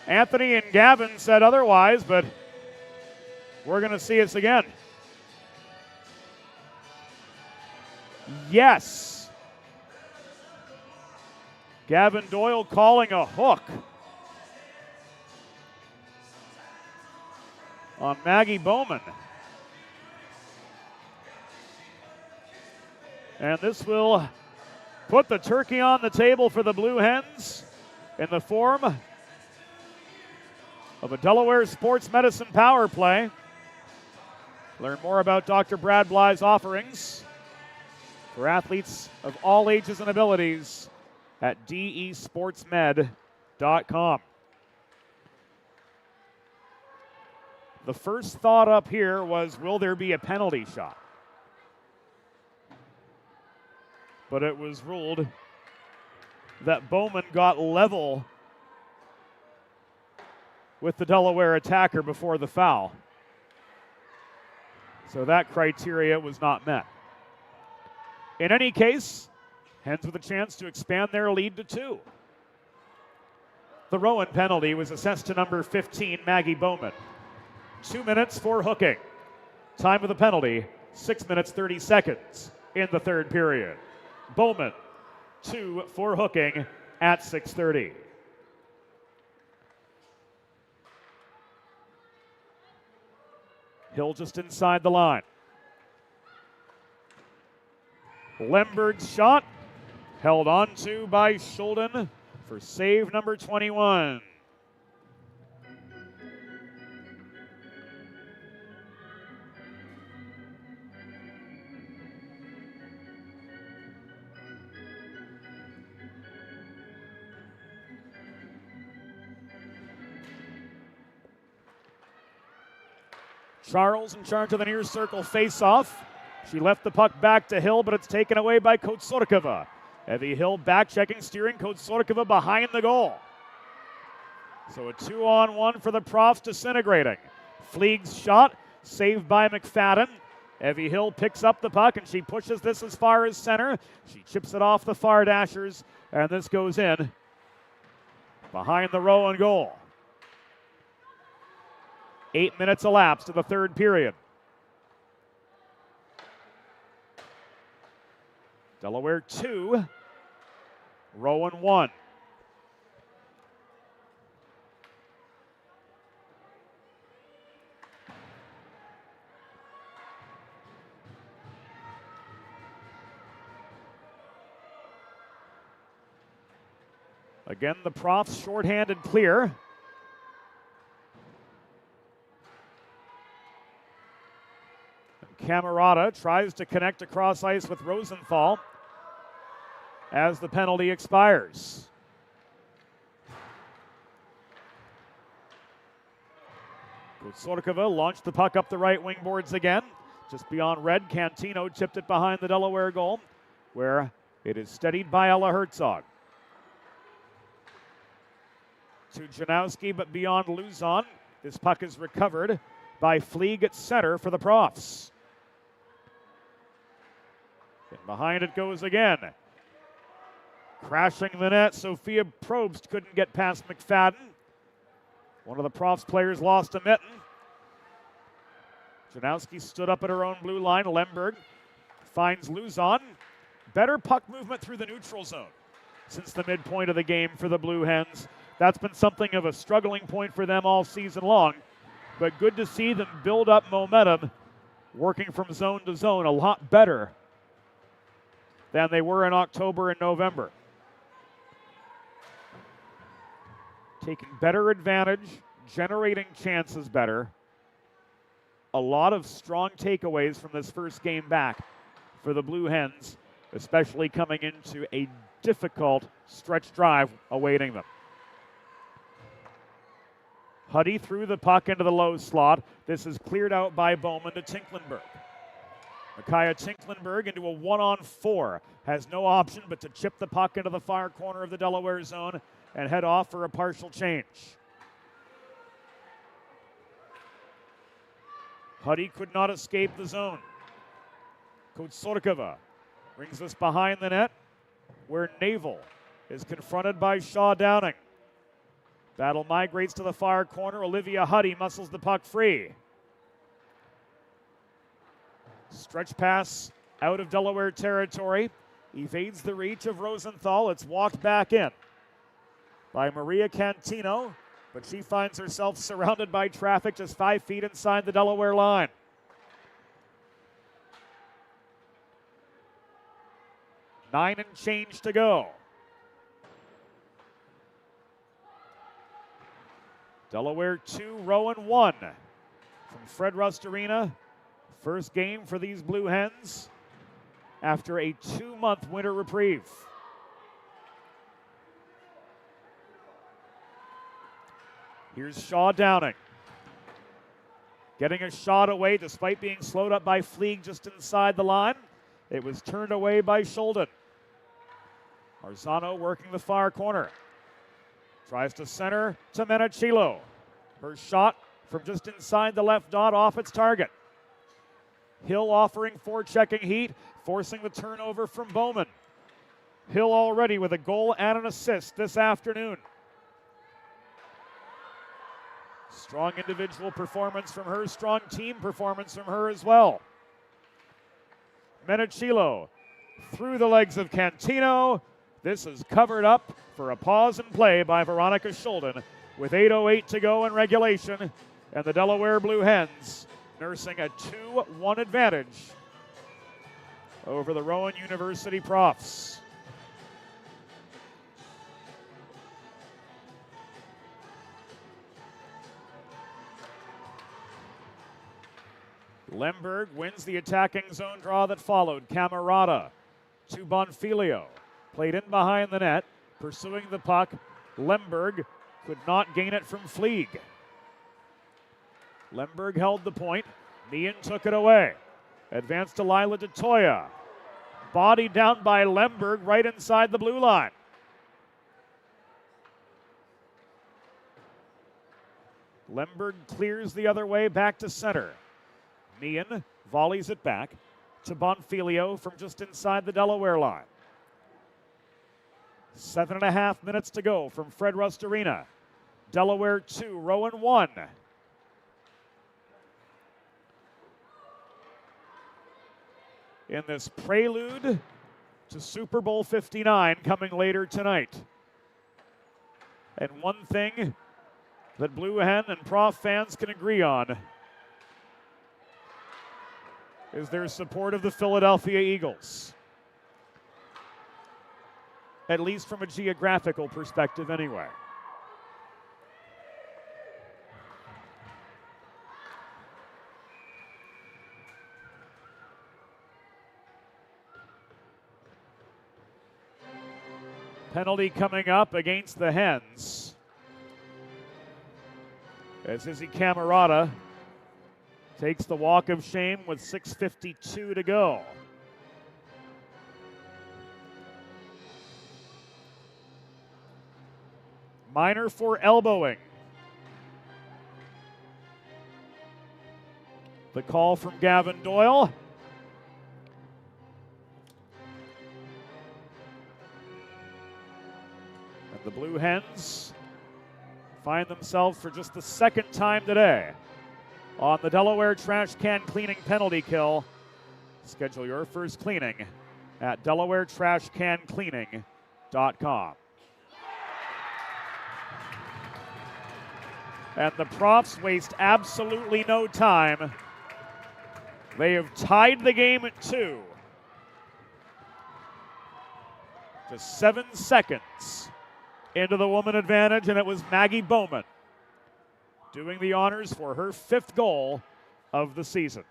Speaker 2: Anthony and Gavin said otherwise, but we're going to see this again. Yes. Gavin Doyle calling a hook on Maggie Bowman. And this will put the turkey on the table for the Blue Hens in the form of a Delaware Sports Medicine power play. Learn more about Dr. Brad Bly's offerings for athletes of all ages and abilities at desportsmed.com. The first thought up here was, will there be a penalty shot? But it was ruled that Bowman got level with the Delaware attacker before the foul. So that criteria was not met. In any case, Hens with a chance to expand their lead to 2. The Rowan penalty was assessed to number 15, Maggie Bowman. 2 minutes for hooking. Time of the penalty, 6 minutes, 30 seconds in the third period. Bowman, 2 for hooking at 6:30. Hill just inside the line. Lemberg's shot held on to by Shulden for save number 21. Charles in charge of the near circle face-off. She left the puck back to Hill, but it's taken away by Kotsorkova. Evie Hill back checking, steering Kotsorkova behind the goal. So a 2-on-1 for the Profs, disintegrating. Fleeg's shot, saved by McFadden. Evie Hill picks up the puck and she pushes this as far as center. She chips it off the far dashers, and this goes in behind the Rowan goal. 8 minutes elapsed in the third period. Delaware 2, Rowan 1. Again, the Profs shorthanded clear. Camerata tries to connect across ice with Rosenthal as the penalty expires. Kotsarkova launched the puck up the right wing boards again. Just beyond red, Cantino tipped it behind the Delaware goal, where it is steadied by Ella Herzog. To Janowski, but beyond Luzon. This puck is recovered by Fleeg at center for the Profs. And behind it goes again. Crashing the net, Sophia Probst couldn't get past McFadden. One of the Profs players lost a mitten. Janowski stood up at her own blue line. Lemberg finds Luzon. Better puck movement through the neutral zone since the midpoint of the game for the Blue Hens. That's been something of a struggling point for them all season long, but good to see them build up momentum, working from zone to zone a lot better than they were in October and November. Taking better advantage, generating chances better. A lot of strong takeaways from this first game back for the Blue Hens, especially coming into a difficult stretch drive awaiting them. Huddy threw the puck into the low slot. This is cleared out by Bowman to Tinklenberg. Micaiah Tinklenberg into a 1-on-4. Has no option but to chip the puck into the far corner of the Delaware zone and head off for a partial change. Huddy could not escape the zone. Kotsarkova brings this behind the net where Naval is confronted by Shaw Downing. Battle migrates to the far corner. Olivia Huddy muscles the puck free. Stretch pass out of Delaware territory. Evades the reach of Rosenthal. It's walked back in by Maria Cantino, but she finds herself surrounded by traffic just 5 feet inside the Delaware line. Nine and change to go. Delaware 2, Rowan 1 from Fred Rust Arena. First game for these Blue Hens after a 2-month winter reprieve. Here's Shaw Downing. Getting a shot away despite being slowed up by Fleeg just inside the line. It was turned away by Scholden. Marzano working the far corner. Tries to center to Menachilo. Her shot from just inside the left dot off its target. Hill offering forechecking heat, forcing the turnover from Bowman. Hill already with a goal and an assist this afternoon. Strong individual performance from her, strong team performance from her as well. Menachilo through the legs of Cantino. This is covered up for a pause and play by Veronica Scholden with 8:08 to go in regulation, and the Delaware Blue Hens nursing a 2-1 advantage over the Rowan University Profs. Lemberg wins the attacking zone draw that followed. Camerata to Bonfilio. Played in behind the net. Pursuing the puck. Lemberg could not gain it from Fleeg. Lemberg held the point. Meehan took it away. Advanced to Lila DeToya. Bodied down by Lemberg right inside the blue line. Lemberg clears the other way back to center. Meehan volleys it back to Bonfilio from just inside the Delaware line. 7.5 minutes to go from Fred Rust Arena. Delaware 2, Rowan 1. In this prelude to Super Bowl 59 coming later tonight. And one thing that Blue Hen and Prof fans can agree on is their support of the Philadelphia Eagles. At least from a geographical perspective anyway. Penalty coming up against the Hens. as Izzy Camerata takes the walk of shame with 6:52 to go. Minor for elbowing. The call from Gavin Doyle. And the Blue Hens find themselves for just the second time today on the Delaware trash can cleaning penalty kill. Schedule your first cleaning at DelawareTrashCanCleaning.com. And the Profs waste absolutely no time. They have tied the game at 2. Just 7 seconds into the woman advantage, and it was Maggie Bowman doing the honors for her 5th goal of the season.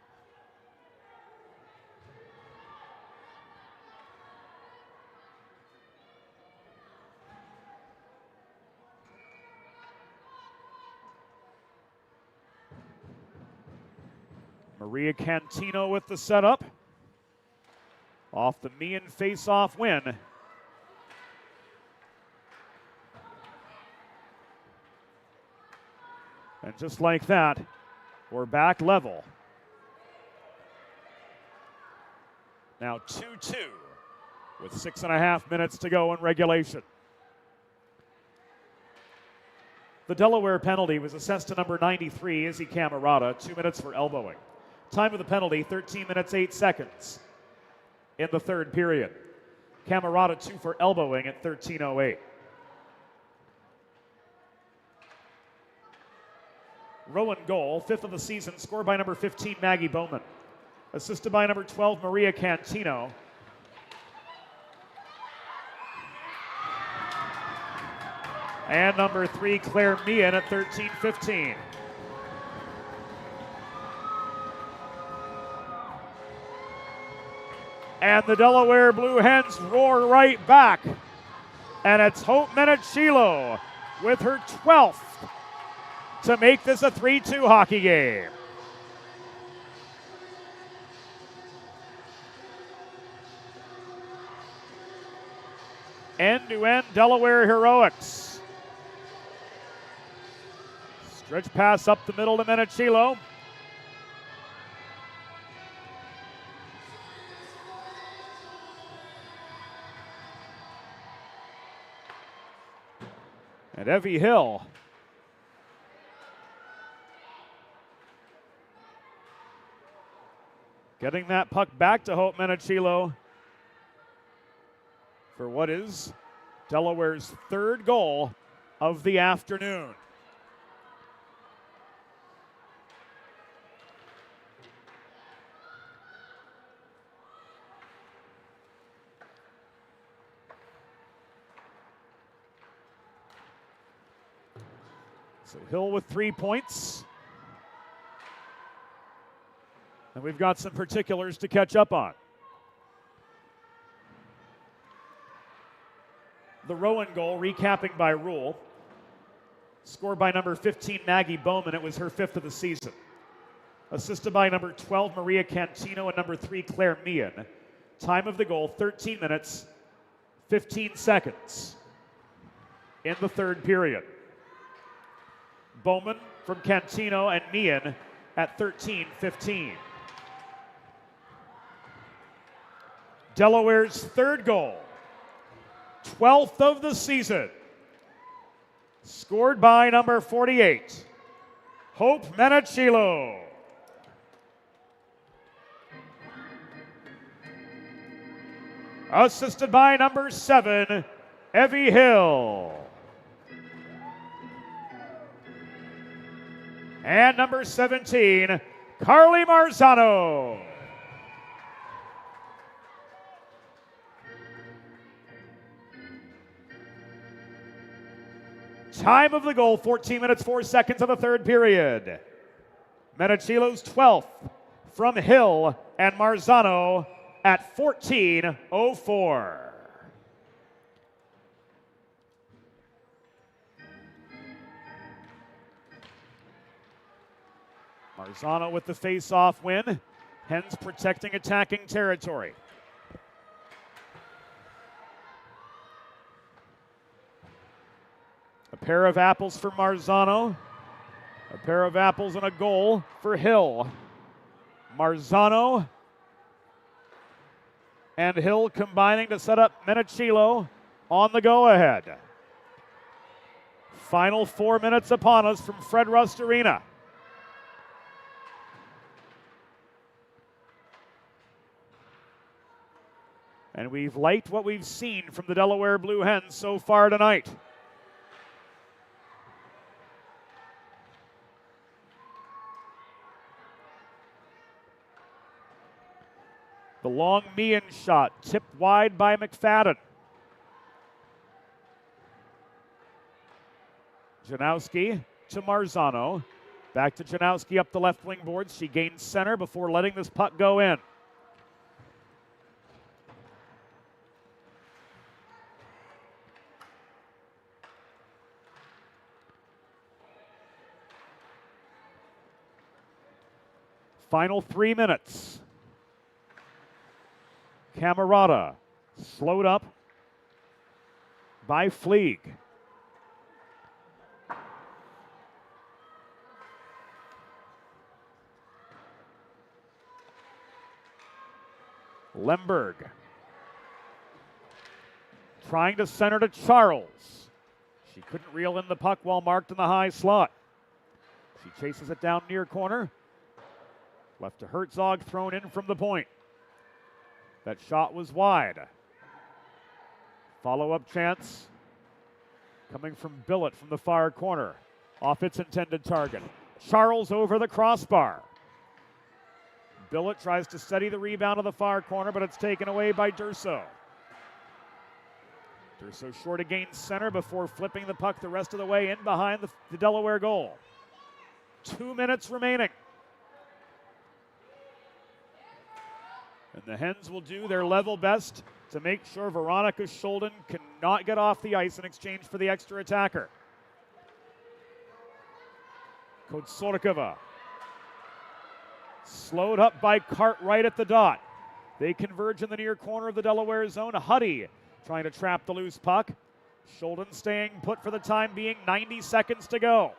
Speaker 2: Maria Cantino with the setup. Off the Meehan face-off win. And just like that, we're back level. Now 2-2 with 6.5 minutes to go in regulation. The Delaware penalty was assessed to number 93, Izzy Camerata, 2 minutes for elbowing. Time of the penalty, 13 minutes, 8 seconds in the third period. Camerata 2 for elbowing at 13:08. Rowan goal, 5th of the season, scored by number 15, Maggie Bowman. Assisted by number 12, Maria Cantino. And number 3, Claire Meehan at 13:15. And the Delaware Blue Hens roar right back. And it's Hope Menachilo with her 12th to make this a 3-2 hockey game. End-to-end Delaware heroics. Stretch pass up the middle to Menachilo. And Evie Hill getting that puck back to Hope Menachilo for what is Delaware's 3rd goal of the afternoon. So Hill with 3 points. And we've got some particulars to catch up on. The Rowan goal, recapping by rule, scored by number 15, Maggie Bowman. It was her 5th of the season. Assisted by number 12, Maria Cantino, and number 3, Claire Meehan. Time of the goal, 13 minutes, 15 seconds in the third period. Bowman from Cantino and Meehan at 13:15. Delaware's 3rd goal, 12th of the season, scored by number 48, Hope Menachilo. Assisted by number 7, Evie Hill. And number 17, Carly Marzano. Time of the goal, 14 minutes, 4 seconds of the third period. Menachilo's 12th from Hill and Marzano at 14:04. Marzano with the face-off win. Hens protecting attacking territory. A pair of apples for Marzano. A pair of apples and a goal for Hill. Marzano and Hill combining to set up Menachilo on the go-ahead. Final 4 minutes upon us from Fred Rust Arena. And we've liked what we've seen from the Delaware Blue Hens so far tonight. The long Meehan shot, tipped wide by McFadden. Janowski to Marzano. Back to Janowski up the left wing boards. She gains center before letting this puck go in. Final 3 minutes. Camerata slowed up by Fleeg. Lemberg trying to center to Charles. She couldn't reel in the puck while marked in the high slot. She chases it down near corner. Left to Herzog, thrown in from the point. That shot was wide. Follow-up chance coming from Billett from the far corner. Off its intended target. Charles over the crossbar. Billett tries to steady the rebound of the far corner, but it's taken away by Durso. Durso short to gain center before flipping the puck the rest of the way in behind the Delaware goal. 2 minutes remaining. And the Hens will do their level best to make sure Veronica Scholden cannot get off the ice in exchange for the extra attacker. Kotsorkova. Slowed up by Cartwright at the dot. They converge in the near corner of the Delaware zone. Huddy trying to trap the loose puck. Scholden staying put for the time being. 90 seconds to go.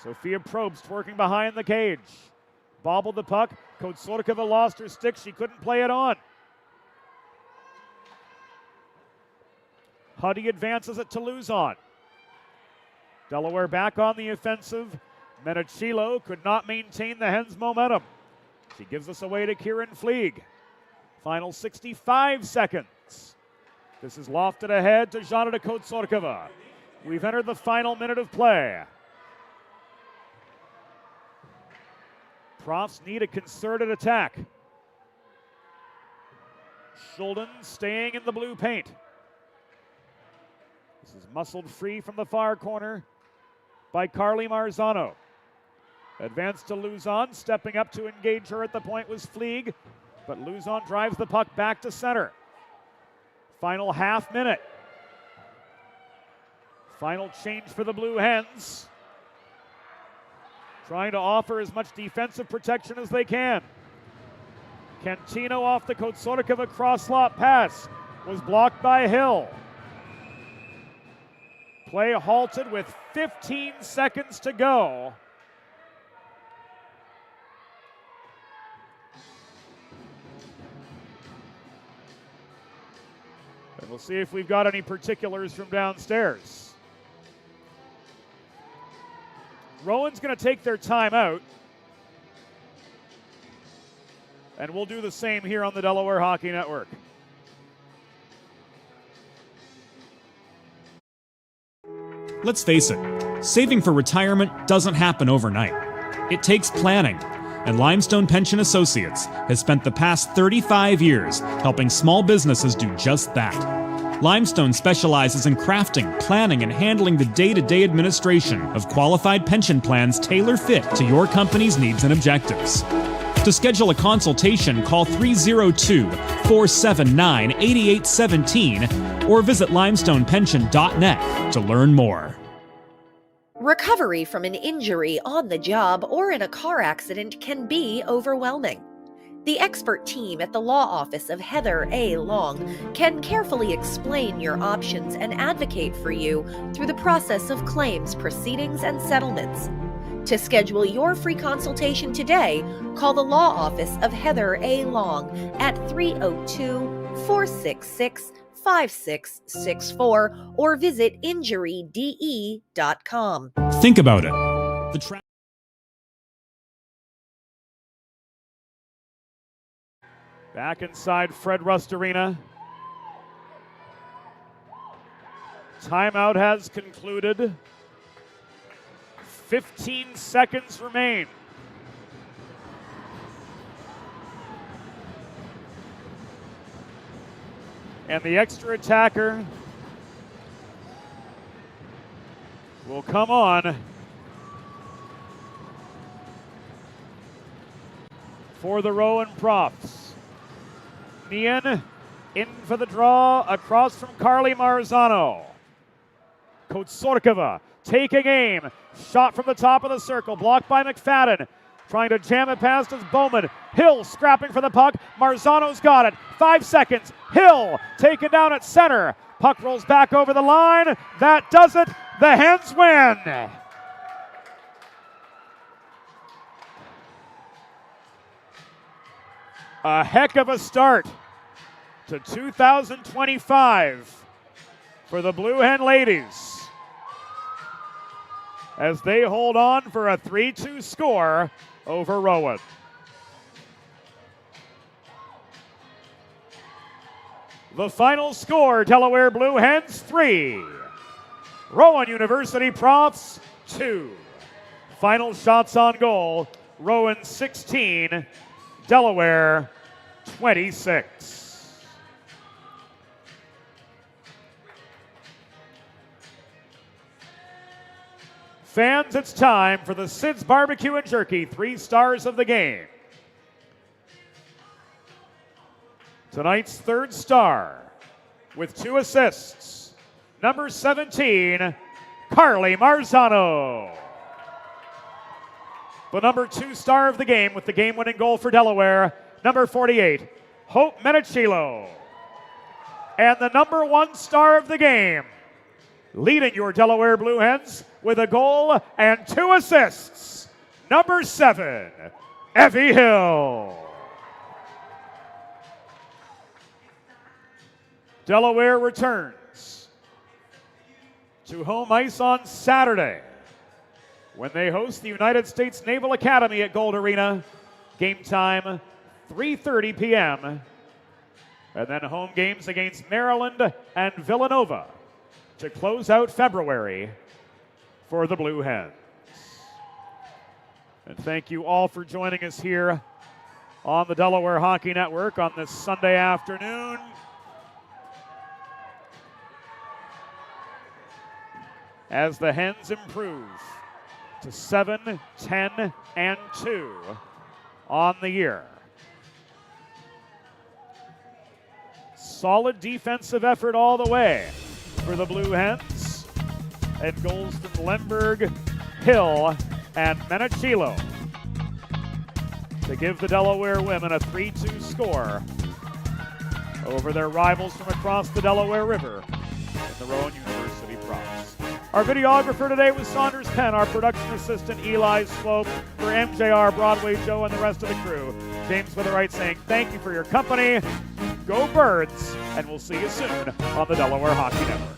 Speaker 2: Sophia Probst working behind the cage. Bobbled the puck. Kotsorkova lost her stick. She couldn't play it on. Huddy advances it to Luzon. Delaware back on the offensive. Menachilo could not maintain the Hens' momentum. She gives us away to Kieran Fleeg. Final 65 seconds. This is lofted ahead to Janita Kotsorkova. We've entered the final minute of play. Profs need a concerted attack. Scholden staying in the blue paint. This is muscled free from the far corner by Carly Marzano. Advance to Luzon, stepping up to engage her at the point was Fleeg, but Luzon drives the puck back to center. Final half minute. Final change for the Blue Hens. Trying to offer as much defensive protection as they can. Cantino off the Kotsorkova cross-slot pass was blocked by Hill. Play halted with 15 seconds to go. And we'll see if we've got any particulars from downstairs. Rowan's going to take their timeout. And we'll do the same here on the Delaware Hockey Network.
Speaker 5: Let's face it, saving for retirement doesn't happen overnight. It takes planning, and Limestone Pension Associates has spent the past 35 years helping small businesses do just that. Limestone specializes in crafting, planning, and handling the day-to-day administration of qualified pension plans tailor-fit to your company's needs and objectives. To schedule a consultation, call 302-479-8817 or visit limestonepension.net to learn more.
Speaker 3: Recovery from an injury on the job or in a car accident can be overwhelming. The expert team at the law office of Heather A. Long can carefully explain your options and advocate for you through the process of claims, proceedings, and settlements. To schedule your free consultation today, call the law office of Heather A. Long at 302-466-5664 or visit injuryde.com.
Speaker 5: Think about it.
Speaker 2: Back inside Fred Rust Arena. Timeout has concluded. 15 seconds remain. And the extra attacker will come on for the Rowan Profs. Nian in for the draw across from Carly Marzano. Kotsorkova taking aim. Shot from the top of the circle. Blocked by McFadden. Trying to jam it past is Bowman. Hill scrapping for the puck. Marzano's got it. 5 seconds. Hill taken down at center. Puck rolls back over the line. That does it. The Hens win. A heck of a start to 2025 for the Blue Hen ladies as they hold on for a 3-2 score over Rowan. The final score, Delaware Blue Hens 3, Rowan University Profs 2. Final shots on goal, Rowan 16, Delaware 26. Fans, it's time for the Sid's Barbecue and Jerky 3 stars of the game. Tonight's third star with 2 assists, number 17, Carly Marzano. The number 2 star of the game with the game-winning goal for Delaware, number 48, Hope Menachilo. And the number 1 star of the game, leading your Delaware Blue Hens with a goal and 2 assists, number 7, Evie Hill. Delaware returns to home ice on Saturday when they host the United States Naval Academy at Gold Arena. Game time, 3:30 p.m. And then home games against Maryland and Villanova to close out February for the Blue Hens. And thank you all for joining us here on the Delaware Hockey Network on this Sunday afternoon. As the Hens improve to 7-10-2 on the year. Solid defensive effort all the way for the Blue Hens. And goals from Lemberg, Hill, and Menachilo to give the Delaware women a 3-2 score over their rivals from across the Delaware River in the Rowan University Profs. Our videographer today was Saunders Penn, our production assistant Eli Slope, for MJR, Broadway Joe, and the rest of the crew. James Witherite saying thank you for your company. Go Birds, and we'll see you soon on the Delaware Hockey Network.